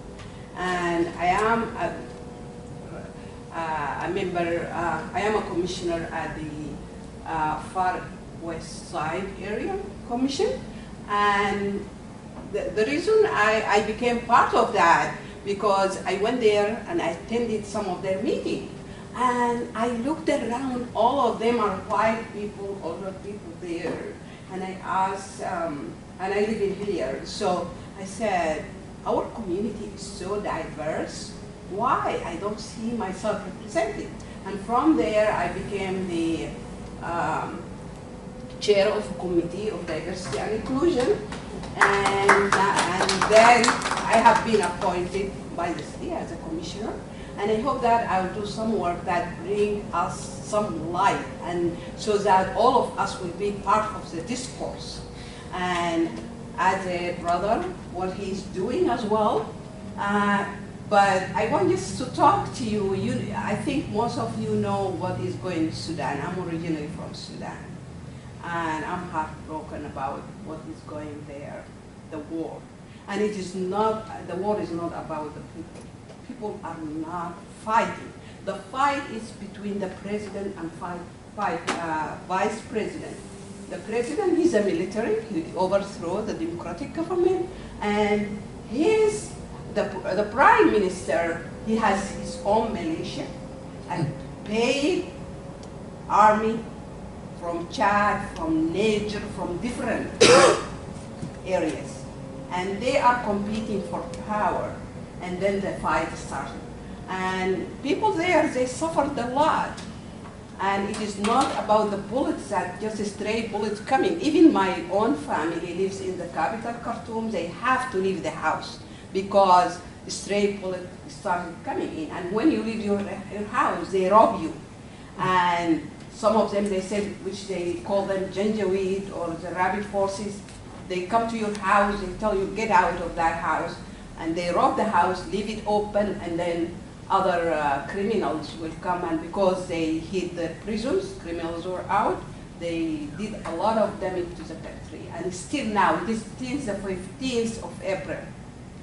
And I am a member. I am a commissioner at the Far West Side Area Commission, and the reason I became part of that, because I went there and I attended some of their meetings, and I looked around, all of them are white people, older people there, and I asked, and I live in here, so I said, our community is so diverse, why I don't see myself represented? And from there I became the chair of a committee of diversity and inclusion, and then I have been appointed by the city as a commissioner, and I hope that I will do some work that bring us some light, and so that all of us will be part of the discourse. And as a brother, what he's doing as well. But I want just to talk to you. I think most of you know what is going in Sudan. I'm originally from Sudan. And I'm heartbroken about what is going there, the war. And it is not, the war is not about the people. People are not fighting. The fight is between the president and vice president. The president is a military, he overthrew the democratic government, and the prime minister, he has his own militia and paid army from Chad, from Niger, from different areas. And they are competing for power. And then the fight started. And people there, they suffered a lot. And it is not about the bullets, that just stray bullets coming. Even my own family lives in the capital, Khartoum. They have to leave the house because stray bullets started coming in. And when you leave your house, they rob you. And some of them, they said, which they call them Janjaweed or the rabbit forces, they come to your house, they tell you, get out of that house. And they rob the house, leave it open, and then other criminals will come, and because they hit the prisons, criminals were out, they did a lot of damage to the country. And still now, it is still the 15th of April,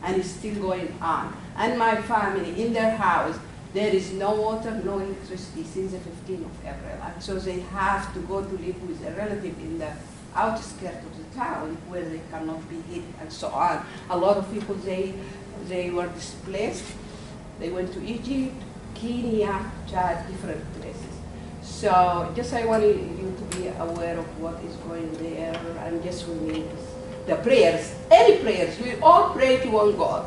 and it's still going on. And my family, in their house, there is no water, no electricity since the 15th of April. And so they have to go to live with a relative in the outskirts of the town where they cannot be hit and so on. A lot of people, they were displaced. They went to Egypt, Kenya, Chad, different places. So just I wanted you to be aware of what is going there, and just we need the prayers, any prayers. We all pray to one God.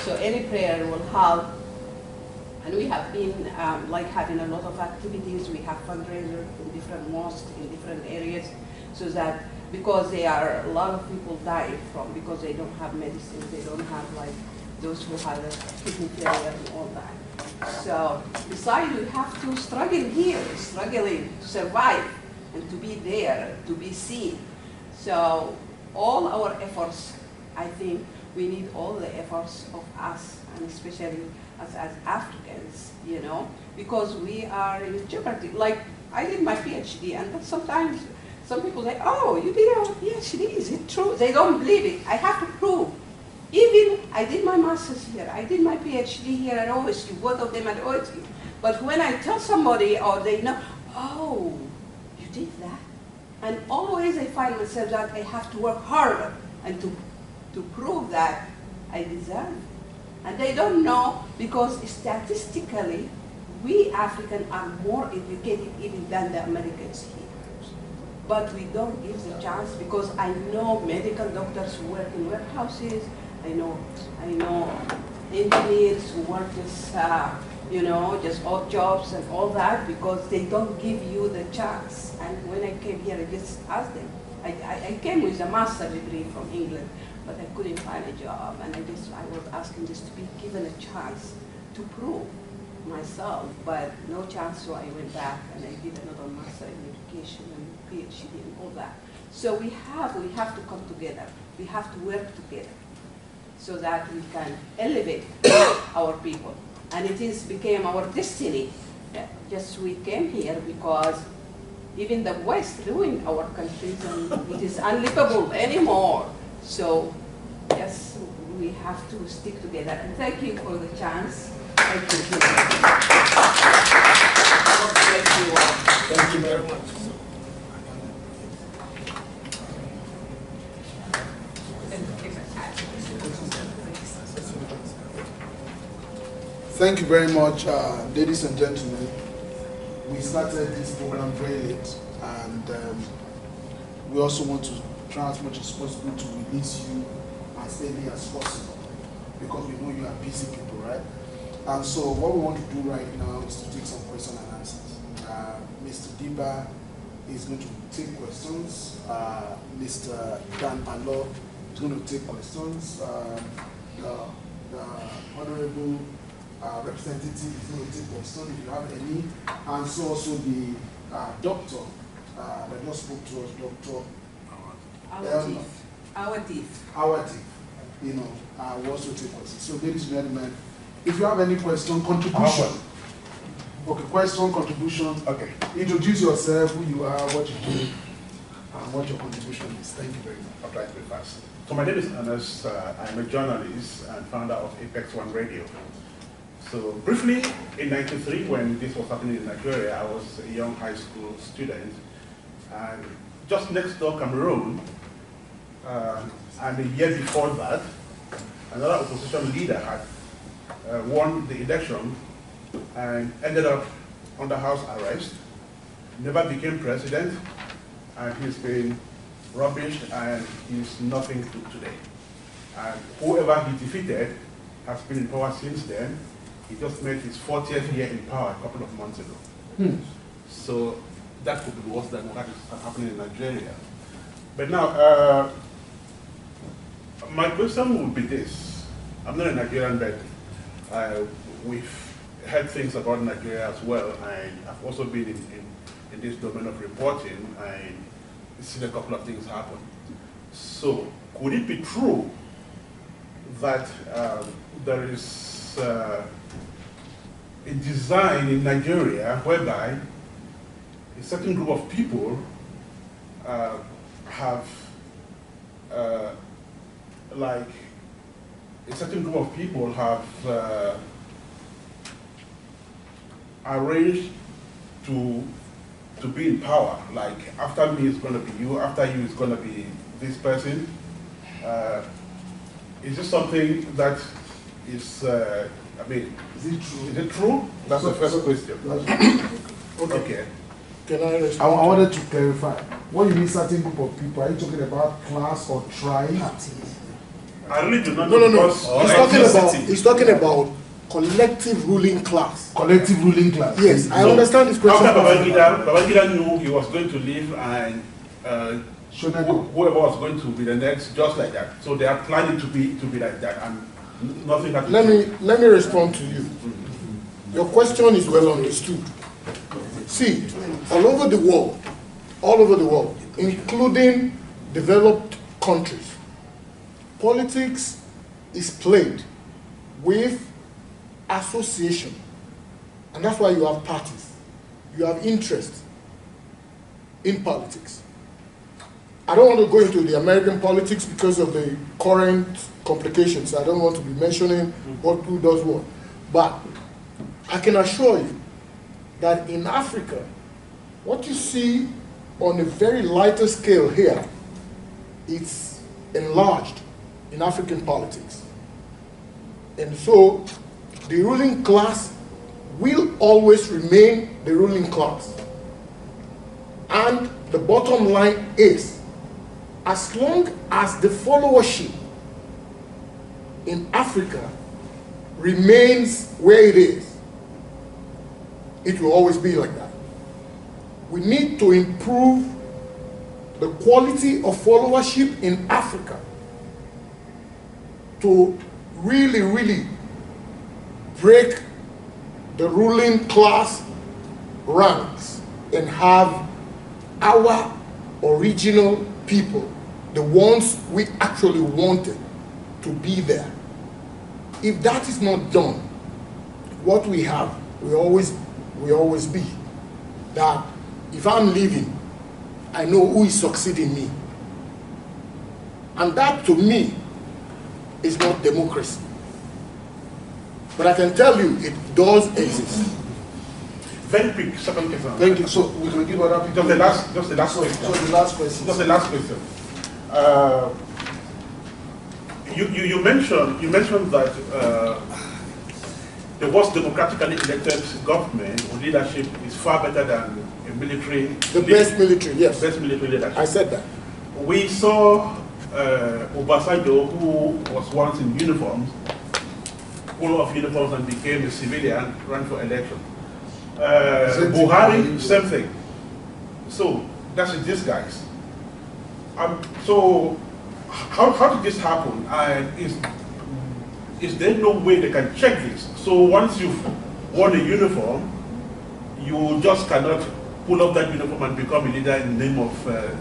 So any prayer will help. And we have been like having a lot of activities. We have fundraisers in different mosques, in different areas, so that because there are a lot of people dying from, because they don't have medicine, they don't have like those who have a kidney failure and all that. So besides, we have to struggle here, struggling to survive and to be there, to be seen. So all our efforts, I think we need all the efforts of us, and especially us as Africans, you know, because we are in jeopardy. Like, I did my PhD, and sometimes Some people say, oh, you did it? Yes, it is. It's true. They don't believe it. I have to prove. Even I did my master's here. I did my PhD here at OSU, both of them at OSU. But when I tell somebody or they know, oh, you did that? And always I find myself that I have to work harder and to prove that I deserve it. And they don't know because statistically, we Africans are more educated even than the Americans here. But we don't give the chance because I know medical doctors who work in warehouses, I know engineers who work as, just odd jobs and all that because they don't give you the chance. And when I came here, I just asked them. I came with a master's degree from England, but I couldn't find a job. And I was asking just to be given a chance to prove myself, but no chance, so I went back and I did another master in education and PhD and all that. So we have to come together. We have to work together so that we can elevate our people. And it became our destiny. Just we came here because even the West ruined our countries and it is unlivable anymore. So yes, we have to stick together. And thank you for the chance. Thank you. God bless you all. Thank you very much. Thank you very much, ladies and gentlemen. We started this program very late, and we also want to try as much as possible to release you as early as possible because we know you are busy people, right? And so what we want to do right now is to take some questions and answers. Mr. Diba is going to take questions. Mr. Dan Alo is going to take questions. The Honorable representative is going to take questions if you have any. And so also the doctor that just spoke to us, Dr. Our Tiff, will also take questions. So ladies and gentlemen, if you have any question, contribution. Okay, question, contribution. Okay. Introduce yourself, who you are, what you do, and what your contribution is. Thank you very much. I'll try to be fast. So my name is Anas. I'm a journalist and founder of Apex One Radio. So briefly, in '93, when this was happening in Nigeria, I was a young high school student. And just next door, Cameroon, and a year before that, another opposition leader had won the election and ended up under house arrest, never became president, and he's been rubbished and he's nothing to today. And whoever he defeated has been in power since then. He just made his 40th year in power a couple of months ago. So that could be worse than what is happening in Nigeria. But now, my question would be this. I'm not a Nigerian, but we've heard things about Nigeria as well, and I've also been in this domain of reporting and seen a couple of things happen. So, could it be true that there is a design in Nigeria whereby a certain group of people have arranged to be in power? Like, after me is going to be you, after you is going to be this person. Is this something that is, is it true? Is it true? That's the first question. Okay. Can I respond? I wanted to clarify. When you mean certain group of people, are you talking about class or tribe? I really do not know. No. He's talking about collective ruling class. Collective ruling class. Yes, I understand this question. After Babangida knew he was going to leave and whoever was going to be the next, just like that. So they are planning to be like that, and nothing happened. Let me respond to you. Your question is well understood. See, all over the world, including developed countries, politics is played with association. And that's why you have parties. You have interest in politics. I don't want to go into the American politics because of the current complications. I don't want to be mentioning who does what. But I can assure you that in Africa, what you see on a very lighter scale here, it's enlarged in African politics. And so the ruling class will always remain the ruling class. And the bottom line is, as long as the followership in Africa remains where it is, it will always be like that. We need to improve the quality of followership in Africa to really, really break the ruling class ranks and have our original people, the ones we actually wanted, to be there. If that is not done, what we have will always be that if I'm leaving, I know who is succeeding me. And that, to me, is not democracy. But I can tell you, it does exist. Very quick, second question. Thank you. So we can give other people. Just the last question. So the last question. Just the last question. You mentioned that the most democratically elected government or leadership is far better than a military. The best military, yes. Best military leadership. I said that. We saw Obasanjo, who was once in uniforms, full of uniforms, and became a civilian, ran for election. Buhari, same thing. So that's a disguise. So how did this happen? Is there no way they can check this? So once you've worn a uniform, you just cannot pull up that uniform and become a leader in the name of a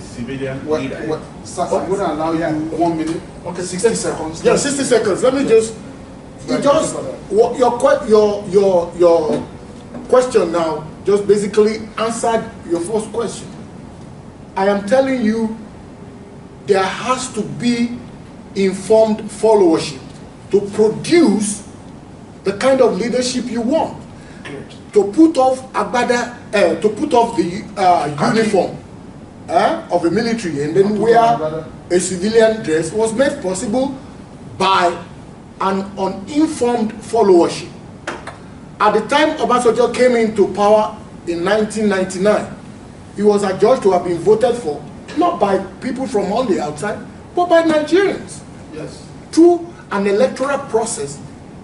civilian leader. Sir, I'm going to allow you 1 minute. Okay, 60 seconds. Yeah, 60 seconds. Let me just. Your question now just basically answered your first question. I am telling you, there has to be informed followership to produce the kind of leadership you want. To put off agbada, to put off the uniform of a military and then wear a civilian dress was made possible by an uninformed followership. At the time Obasanjo came into power in 1999, he was adjudged to have been voted for, not by people from on the outside, but by Nigerians. Yes. Through an electoral process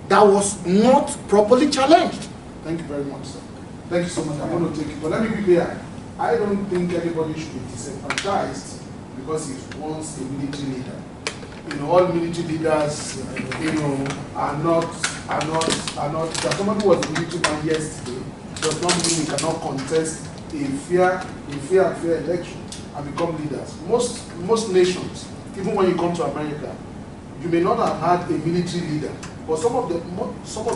that was not properly challenged. Thank you very much, sir. Thank you so much. I'm going to take it. But let me be clear. I don't think anybody should be disenfranchised because he's once a military leader. You know, all military leaders, you know, are not. Somebody who was a military man yesterday does not mean he cannot contest a fair election and become leaders. Most nations, even when you come to America, you may not have had a military leader, but some of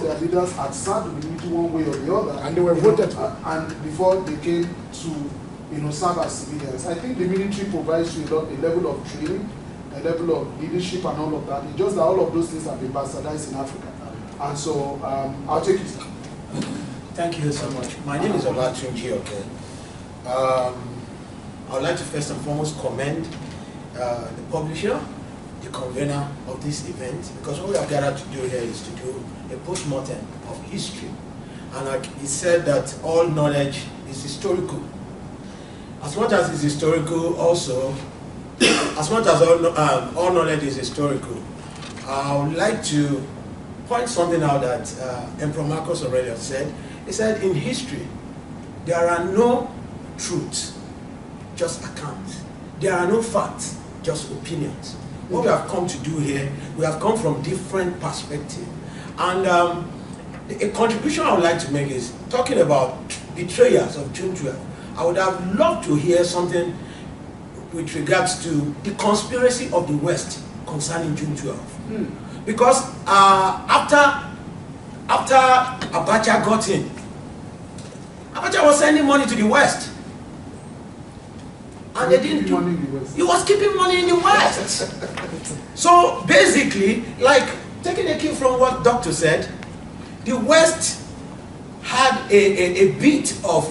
their leaders had served with the military one way or the other, and they were voted for. And before they came to, serve as civilians, I think the military provides you a level of training, a level of leadership, and all of that. It's just that all of those things have been bastardized in Africa, and so I'll take it. Thank you so much. My name is Olatunji. Okay. I would like to first and foremost commend the publisher, the convener of this event, because what we have gathered to do here is to do a post-mortem of history. And like he said that all knowledge is historical. As much as it's historical also, as much as all knowledge is historical, I would like to point something out that Emperor Marcus Aurelius said. He said, in history, there are no truths, just accounts. There are no facts, just opinions. What we have come to do here, we have come from different perspectives. And a contribution I would like to make is talking about betrayers of June 12. I would have loved to hear something with regards to the conspiracy of the West concerning June 12. Because after Abacha got in, Abacha was sending money to the West. and they didn't do. He was keeping money in the West. So basically, like taking a cue from what Doctor said, the West had a bit of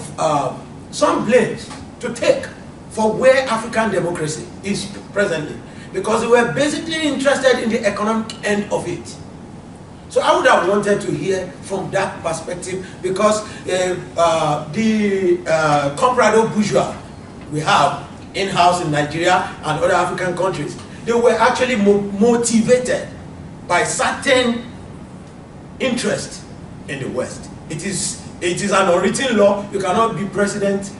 some blames to take for where African democracy is presently, because they were basically interested in the economic end of it. So I would have wanted to hear from that perspective, because the comprador bourgeois we have in-house in Nigeria and other African countries, they were actually motivated by certain interest in the West. It is an unwritten law. You cannot be president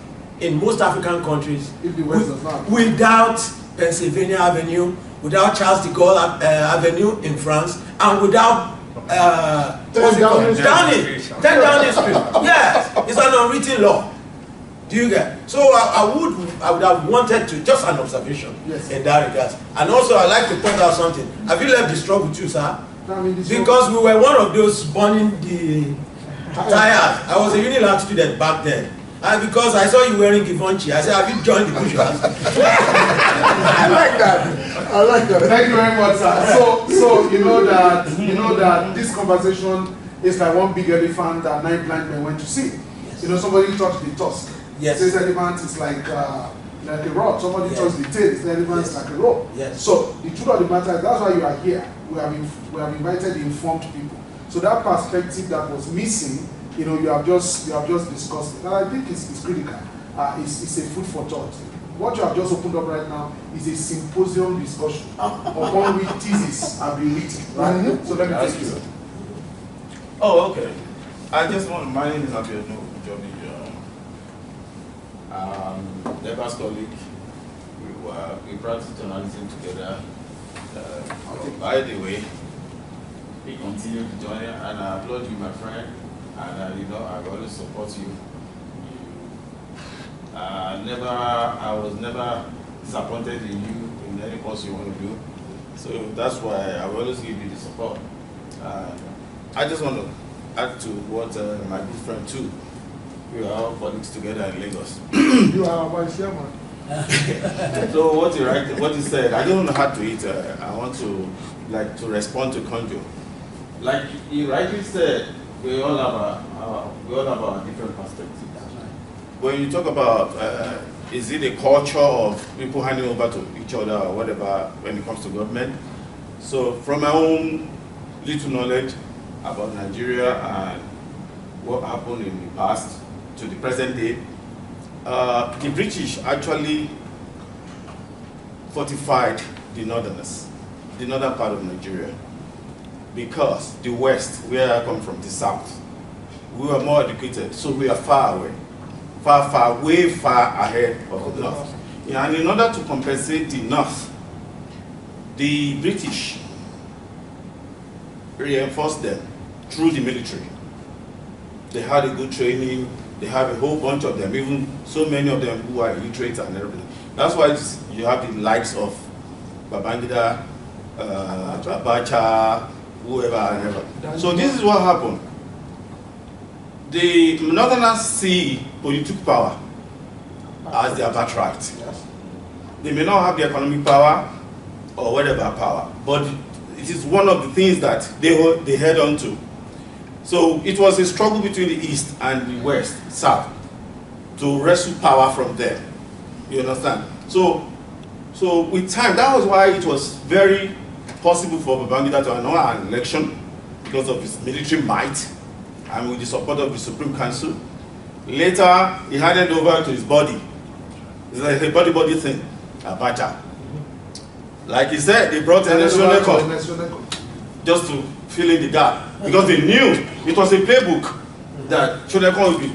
in most African countries if the West does not. Without Pennsylvania Avenue, without Charles de Gaulle Avenue in France, and without 10 Downing Street. Yes, it's an unwritten law. Do you get? So I would have wanted to, just an observation in that regard. And also I'd like to point out something. Have you left the struggle too, sir? Because we were one of those burning the tires. I was a Unilag student back then. And because I saw you wearing Givenchy, I said, have you joined the bourgeois? I like that. I like that. Thank you very much, sir. So you know that this conversation is like one big elephant that 9 blind men went to see. Yes. You know, somebody touched the tusk. Yes. This elephant is like a rod. Somebody touched the tail. This elephant is like a rope. Yes. So the truth of the matter is that's why you are here. We have invited informed people. So that perspective that was missing, you know, you have just discussed it. And I think it's critical. It's a food for thought. What you have just opened up right now is a symposium discussion upon which theses have been written. Right? So let me take you. Oh, okay. I just want, my name is Abiodun Johnny. Labour's colleague. We practiced journalism together. By the way, he continued to join, and I applaud you, my friend. And you know, I always support you. I was never disappointed in you in any course you want to do. So that's why I will always give you the support. I just want to add to what my good friend too. We are all colleagues together in Lagos. You are my chairman. So what he said, I don't know how to eat. I want to respond to Conjo. Like he rightly said, we all have our different perspectives. When you talk about is it a culture of people handing over to each other or whatever when it comes to government? So from my own little knowledge about Nigeria and what happened in the past to the present day, the British actually fortified the northern part of Nigeria, because the West, where I come from, the South, we were more educated, so we are far away, way far ahead of the North. Yeah, and in order to compensate the North, the British reinforced them through the military. They had a good training. They have a whole bunch of them, even so many of them who are illiterate and everything. That's why you have the likes of Babangida, Abacha, whoever and ever. So this is what happened. The Northerners see political power as their birthright. They may not have the economic power or whatever power, but it is one of the things that they head on to. So it was a struggle between the East and the West, South, to wrestle power from them. You understand? So with time, that was why it was very possible for Babangida to annul an election, because of his military might and with the support of the Supreme Council. Later, he handed over to his body. It's like a body thing, Abacha. Like he said, they brought an Enesoneko just to fill in the gap, because they knew it was a playbook that Shoneko would be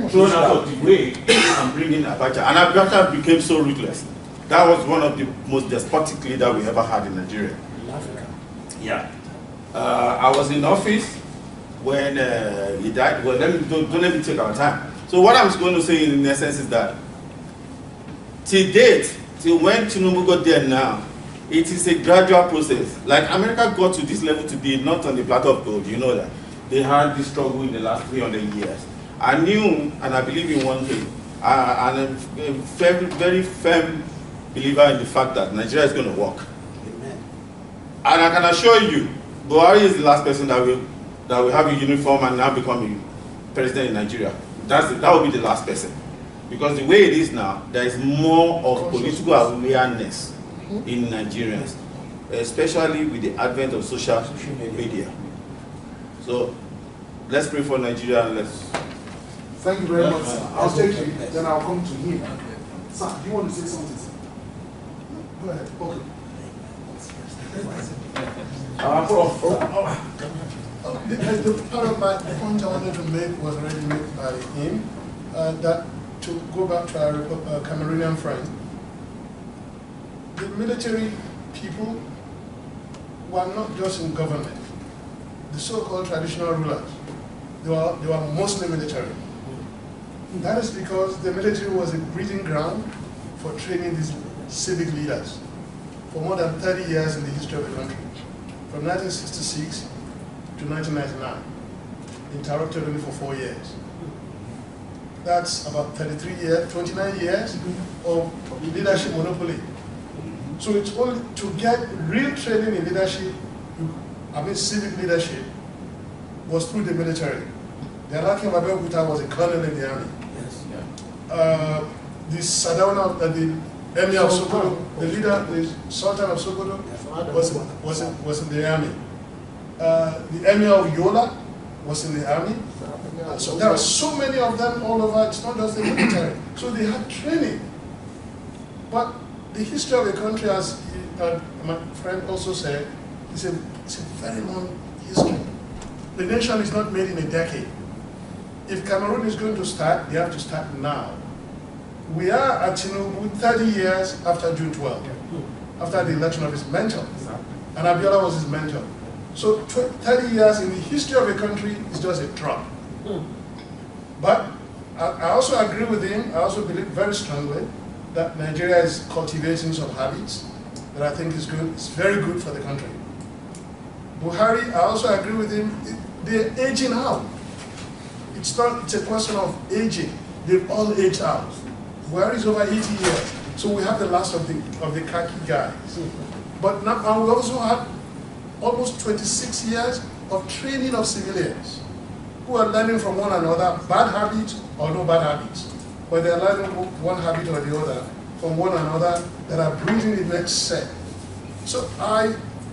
thrown out of the way and bring in Abacha. And Abacha became so ruthless. That was one of the most despotic leaders we ever had in Nigeria. In Africa. Yeah. I was in office when he died. Well, don't let me take our time. So what I'm going to say in essence is that till date, till when Tinubu got there now, it is a gradual process. Like America got to this level today, not on the platter of gold, you know that. They had this struggle in the last 300 years. I knew, and I believe in one thing, And I'm a very, very firm believer in the fact that Nigeria is going to work. Amen. And I can assure you, Buhari is the last person that will have a uniform and now become a president in Nigeria. That will be the last person. Because the way it is now, there is more of political awareness in Nigerians, especially with the advent of social media. So let's pray for Nigeria and let's... Thank you very much, sir. I'll take you, then I'll come to him. Sir, do you want to say something? Go ahead. Okay. The part of my point I wanted to make was already made by him, that to go back to our Cameroonian friend, the military people were not just in government. The so-called traditional rulers, they were mostly military. That is because the military was a breeding ground for training these civic leaders for more than 30 years in the history of the country, from 1966 to 1999, interrupted only for 4 years. That's about 33 years, 29 years of leadership monopoly. So it's only to get real training in leadership, civic leadership, was through the military. The Alaki Mabel was a colonel in the army. Yes. The Sadauna, the Emir of Sokoto, the leader, the Sultan of Sokoto, was in the army. The Emir of Yola was in the army. So there are so many of them all over. It's not just the military. So they had training. But the history of the country, as my friend also said, it's a very long history. The nation is not made in a decade. If Cameroon is going to start, they have to start now. We are at Tinubu 30 years after June 12, after the election of his mentor. And Abiola was his mentor. So 30 years in the history of a country is just a drop. But I also agree with him, I also believe very strongly that Nigeria is cultivating some habits that I think is good, it's very good for the country. Buhari, I also agree with him, they're aging out. It's a question of aging. They've all aged out. Buhari is over 80 years, so we have the last of the khaki guys. But now we also have almost 26 years of training of civilians who are learning from one another, bad habits or no bad habits. But they're learning one habit or the other from one another that are breeding the next set. So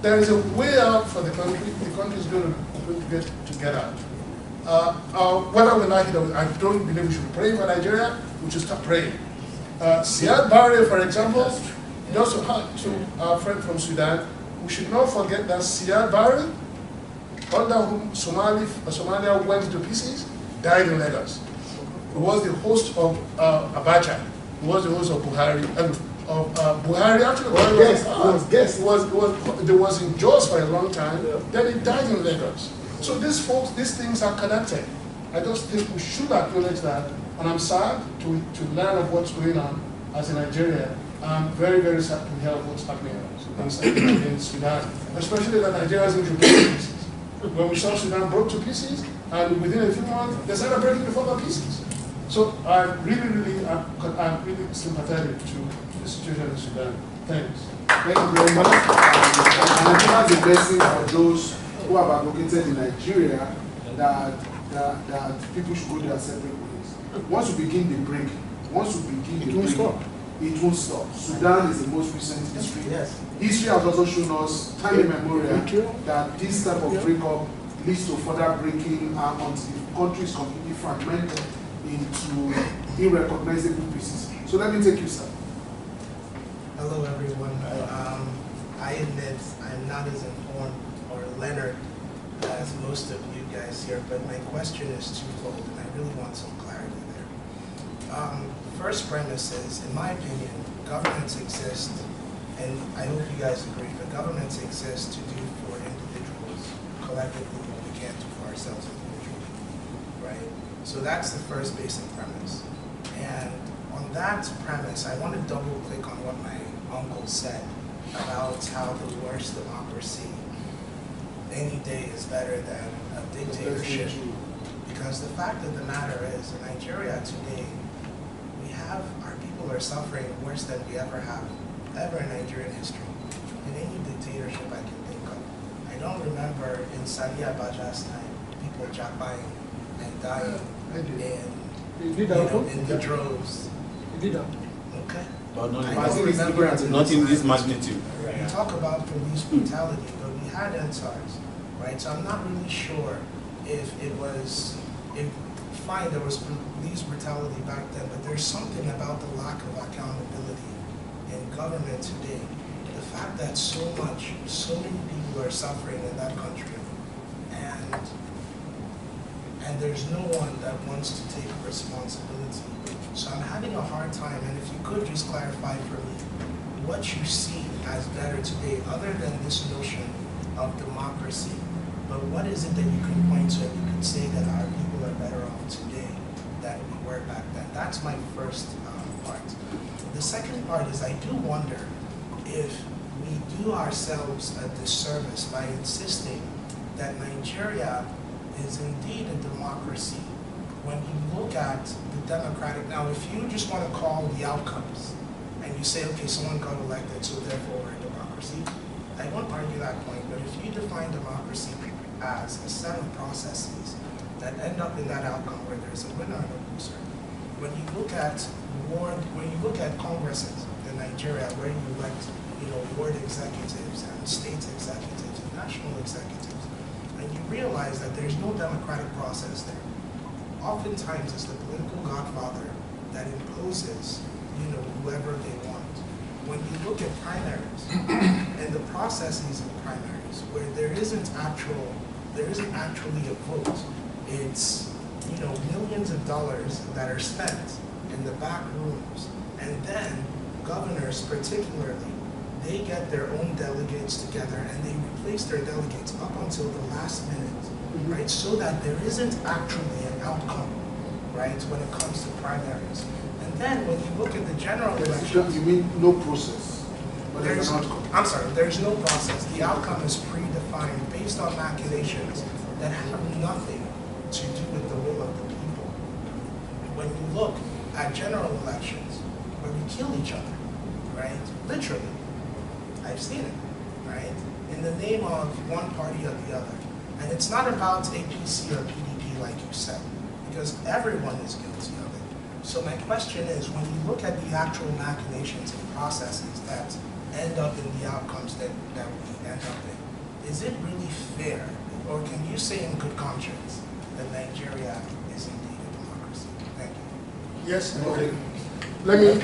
there is a way out for the country. The country is going to get out. Whether we like it or not, I don't believe we should pray for Nigeria, we should start praying. Siad Barre, for example, just to our friend from Sudan, we should not forget that Siad Barre, under whom Somalia went to pieces, died in Lagos. He was the host of Abacha. He was the host of Buhari. Buhari actually was in Jos for a long time. Then he died in Lagos. So these things are connected. I just think we should acknowledge that. And I'm sad to learn of what's going on as in Nigeria. I'm very, very sad to hear of what's happening in Sudan, especially that Nigeria isn't broken to pieces. When we saw Sudan broke to pieces, and within a few months, they started breaking the further pieces. So I'm really sympathetic to the situation in Sudan. Thanks. Thank you very much. And I think that's a blessing for those who have advocated in Nigeria that people should go their separate ways. Once we begin the break, it won't stop. Sudan is the most recent history. Yes. History has also shown us, time immemorial, that this type of breakup leads to further breaking until the country is completely fragmented into irrecognizable pieces. So let me take you, sir. Hello, everyone. I admit I'm not as informed or learned as most of you guys here, but my question is twofold, and I really want some clarity there. First premise is, in my opinion, governments exist, and I hope you guys agree, but governments exist to do for individuals collectively what we can't do for ourselves individually, right? So that's the first basic premise. And on that premise, I want to double click on what my uncle said about how the worst democracy any day is better than a dictatorship. Because the fact of the matter is, in Nigeria today, we our people are suffering worse than we ever have, ever in Nigerian history, in any dictatorship I can think of. I don't remember in Sani Abacha's time, people jackpying and dying in the droves. Okay. But not, I don't remember not in this magnitude. We talk about police brutality, but we had NSARS, right? So I'm not really sure if it was, fine, there was police brutality back then, but there's something about the lack of accountability in government today. The fact that so many people are suffering in that country, and there's no one that wants to take responsibility. So I'm having a hard time, and if you could just clarify for me what you see as better today, other than this notion of democracy, but what is it that you can point to and you can say that our people are better off today than we were back then? That's my first part. The second part is I do wonder if we do ourselves a disservice by insisting that Nigeria is indeed a democracy. When you look at the democratic, now if you just want to call the outcomes and you say, okay, someone got elected, so therefore we're a democracy, I won't argue that point, but if you define democracy as a set of processes that end up in that outcome where there's a winner and a loser, when you look at congresses in Nigeria where you elect, ward executives and state executives and national executives, and you realize that there's no democratic process there. Oftentimes it's the political godfather that imposes, whoever they want. When you look at primaries and the processes of primaries where there isn't actually a vote, it's millions of dollars that are spent in the back rooms, and then governors particularly, they get their own delegates together and they replace their delegates up until the last minute, right? So that there isn't actually an outcome, right, when it comes to primaries. And then when you look at the general elections, you mean no process? But there's an outcome. I'm sorry, there's no process. The outcome is predefined based on machinations that have nothing to do with the will of the people. When you look at general elections where we kill each other, right, literally, I've seen it, right, in the name of one party or the other. And it's not about APC or PDP like you said, because everyone is guilty of it. So my question is, when you look at the actual machinations and processes that end up in the outcomes that we end up in, is it really fair, or can you say in good conscience that Nigeria is indeed a democracy? Thank you. Yes. Okay. No, he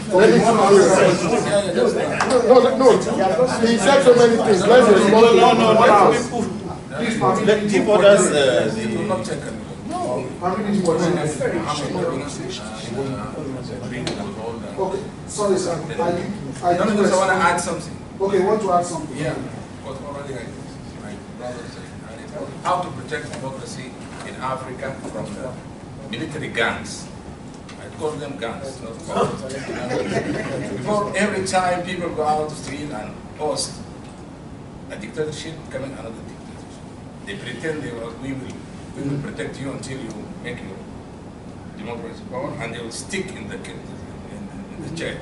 said so many things. Let's respond. Let give others Okay, sorry sir. I want to add something. Okay, want to add something? Yeah, what already my brother said. How to protect democracy in Africa from the military gangs. I call them guns, not bombs. Before every time people go out the street and post a dictatorship, coming another dictatorship. They pretend we will protect you until you make your democracy power, and they will stick in the chair.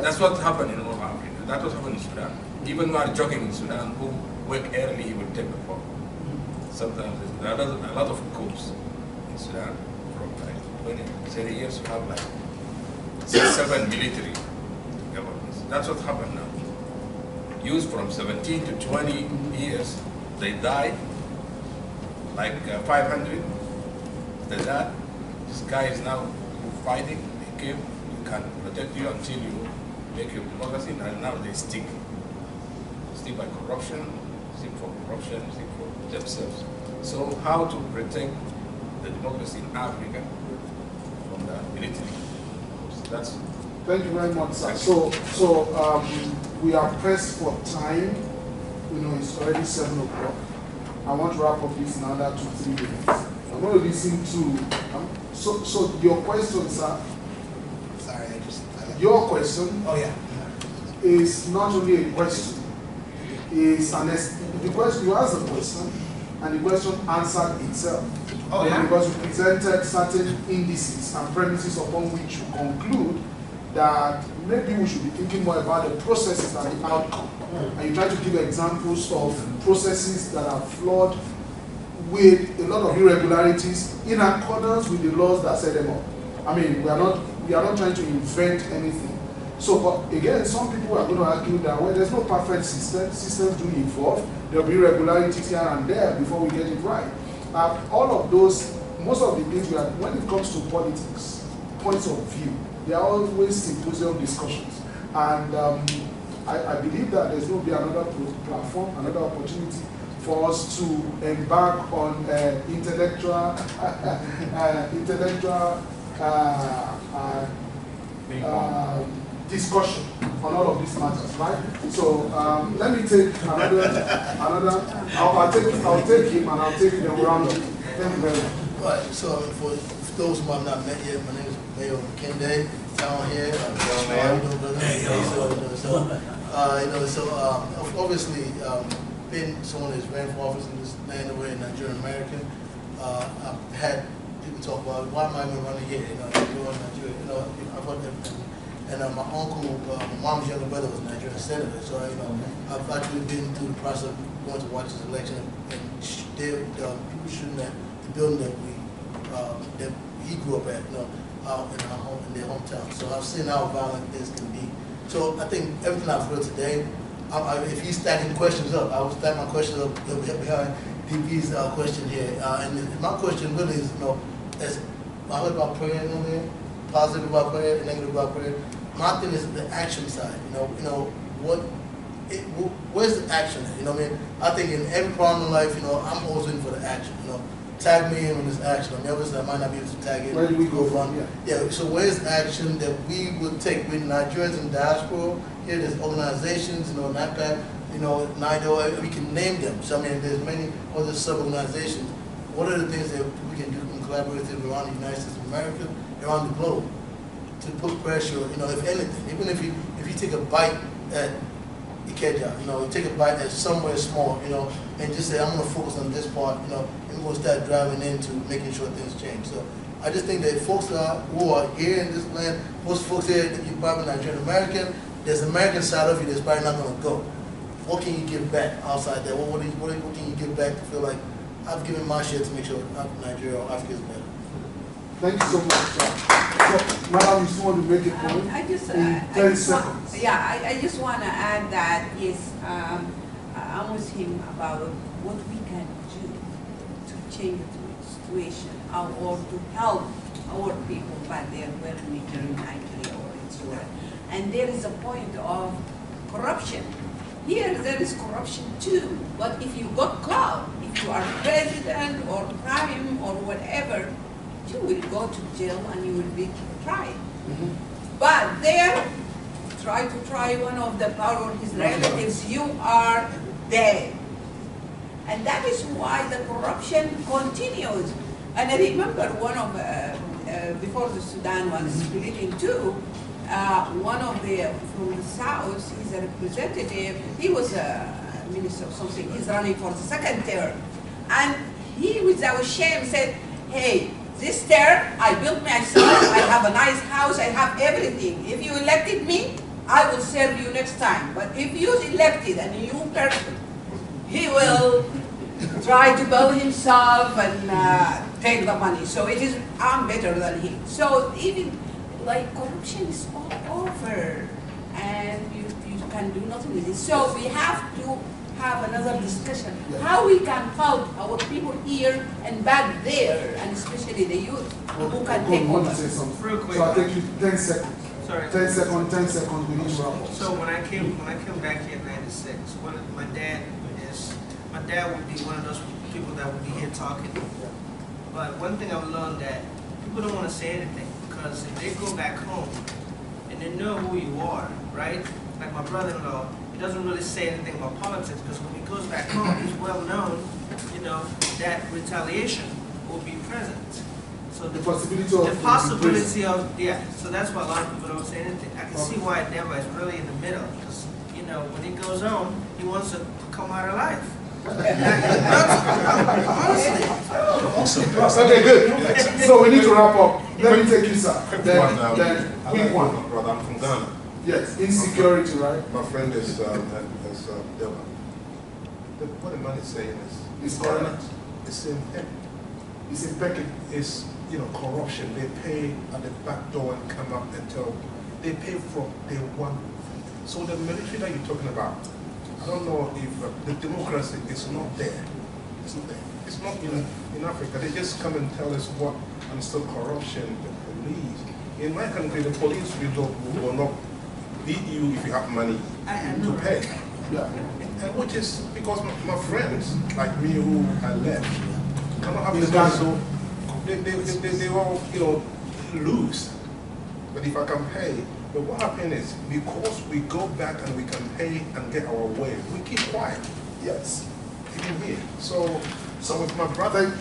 That's what happened in all Africa. That's what happened in Sudan. Even while jogging in Sudan, who wake early will take the power. Sometimes there are a lot of coups in Sudan. 20 years you have like 6-7 military governments. That's what happened now. Used from 17 to 20 years, they died like 500. After that, this guy is now fighting. They came, we can protect you until you make your democracy, and now they stick by corruption, stick for corruption, stick for themselves. So how to protect the democracy in Africa? That's Thank you very much, sir. So we are pressed for time. It's already 7 o'clock. I want to wrap up this in another 2-3 minutes. I'm going to listen to. So your question, sir. Sorry, your question. Oh yeah. Is not only a question. Is the question you asked the question, and the question answered itself. Because we presented certain indices and premises upon which you conclude that maybe we should be thinking more about the processes and the outcome. And you try to give examples of processes that are flawed with a lot of irregularities in accordance with the laws that set them up. I mean, we are not trying to invent anything. So, but again, some people are going to argue that when there's no perfect system, systems do evolve. There will be irregularities here and there before we get it right. All of those, most of the things when it comes to politics, points of view, there are always symposium discussions. And I believe that there's going to be another platform, another opportunity for us to embark on intellectual discussion on all of these matters, right? So let me take another. I'll take him and I'll take the round. Thank you very much. Right. So for those who have not met yet, my name is Mayor McKinday. Down here. Obviously, being someone who's ran for office in this land over in Nigerian American, I've had people talk about why am I even running here? Nigeria. I've heard that. And my uncle, my mom's younger brother was a Nigerian senator, so I've actually been through the process of going to watch this election, and people shooting at the building that he grew up at, out in their hometown. So I've seen how violent this can be. So I think everything I've heard today, if he's stacking questions up, I will stack my questions up behind DP's question here. And my question really is, as I heard about prayer earlier, positive about prayer, negative about prayer. My thing is the action side. Where's the action at? I think in every problem in life, I'm always looking for the action. Tag me in on this action. I might not be able to tag in. Where do we go from? Yeah. So where's action that we would take with Nigerians in diaspora? Here, there's organizations, NAPAC, NIDO. We can name them. So there's many other sub-organizations. What are the things that we can do in collaborative around the United States of America, around the globe, to put pressure, if anything, even if you take a bite at Ikeja, take a bite at somewhere small, and just say, I'm going to focus on this part, and we're going to start driving into making sure things change. So I just think that folks who are here in this land, most folks here, you're probably Nigerian American, there's an American side of you that's probably not going to go. What can you give back outside there? What can you give back to feel like I've given my share to make sure Nigeria or Africa is better? Thank you so much. Madam, you still want to make a point? I just 10 seconds. I just want to add that I'm with him about what we can do to change the situation or to help our people back there, whether in Nigeria or in Sudan. And there is a point of corruption. Here there is corruption too, but if you got caught, if you are president or prime or whatever, you will go to jail and you will be tried. But there, try one of the power, his relatives, you are dead. And that is why the corruption continues. And I remember one of, before the Sudan was split in two, one of from the south, he's a representative, he was a minister of something, he's running for the second term. And he, without shame, said, hey, this term, I built myself, I have a nice house, I have everything. If you elected me, I will serve you next time. But if you elected a new person, he will try to build himself and take the money. So I'm better than him. So even like corruption is all over and you can do nothing with it. So we have to have another discussion. How we can help our people here and back there, and especially the youth who can take over. Real quick. So I'll take you 10 seconds. Sorry. 10 seconds, we need to wrap up. So when I came back here in '96, my dad would be one of those people that would be here talking. But one thing I've learned that people don't want to say anything, because if they go back home and they know who you are, right? Like my brother-in-law, he doesn't really say anything about politics, because when he goes back home, he's well known, that retaliation will be present. So the possibility of, so that's why a lot of people don't say anything. I can see why Denver is really in the middle, because, when he goes home, he wants to come out alive. Honestly. Awesome. Okay, good. So we need to wrap up. Let me take you, sir. Then quick one. Brother, I'm from Ghana. Yes, insecurity, right? My friend is Deva. What the man is saying is correct. It's impeccable. It's impeccable. It's corruption. They pay at the back door and come up and tell. They pay from day one. So the military that you're talking about, I don't know if the democracy is not there. It's not there. It's not in Africa. They just come and tell us what, and still corruption, the police. In my country, the police will not beat you if you have money to pay. Yeah. And which is because my friends, like me who I left, cannot have this money, so they all, lose. But if I can pay, but what happens is, because we go back and we can pay and get our way, we keep quiet. Yes. Even here. So with my brother,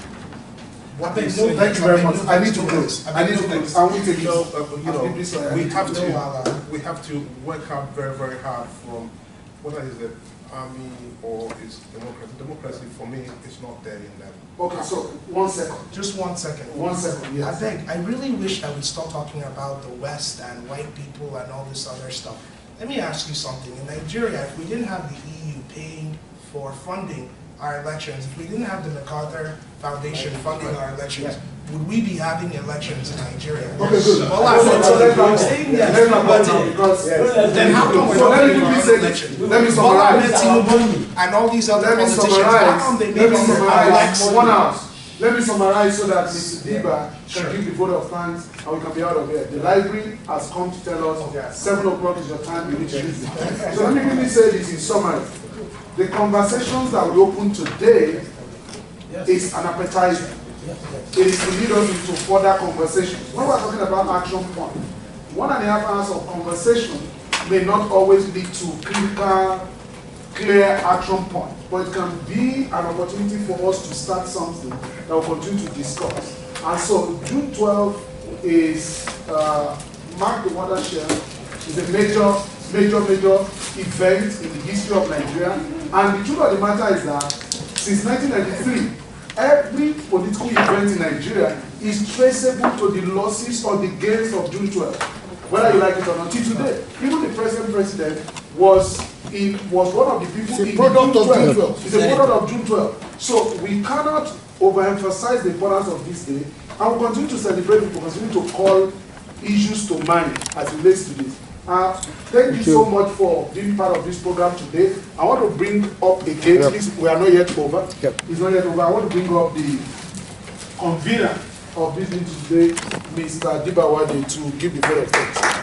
thank you very much. I need to close. I need to close. I will take we have to work out very, very hard from whether it's the army or it's democracy. Democracy for me is not there in that. Okay, so 1 second. Just 1 second. 1 second, yes. I really wish I would stop talking about the West and white people and all this other stuff. Let me ask you something. In Nigeria, if we didn't have the EU paying for funding our elections, if we didn't have the MacArthur Foundation funding our elections, would we be having elections in Nigeria? Okay, good. Well, I'm saying yes. Then how come we're not having our elections? Let me summarize. And all these other politicians, how come they Let make me them summarize. elect 1 hour. Let me summarize so that Mr. Diba can give the vote of thanks and we can be out of here. The library has come to tell us 7 o'clock is your time, you need to use it. So let me really say this in summary. The conversations that we opened today is an appetizer. It is to lead us into further conversations. When we're talking about action point, 1.5 hours of conversation may not always lead to critical, clear action point, but it can be an opportunity for us to start something that we'll continue to discuss. And so June 12 is Mark the Watershed is a major event in the history of Nigeria. And the truth of the matter is that since 1993, every political event in Nigeria is traceable to the losses or the gains of June 12, whether you like it or not. Till today, even the present president was one of the people in June 12. It's a product of June 12. So we cannot overemphasize the importance of this day, and we'll continue to celebrate it, we'll continue to call issues to mind as it relates to this. Thank you so much for being part of this program today. I want to bring up again, please, we are not yet over. It's not yet over. I want to bring up the convener of this meeting today, Mr. Dibawade, to give the vote of thanks.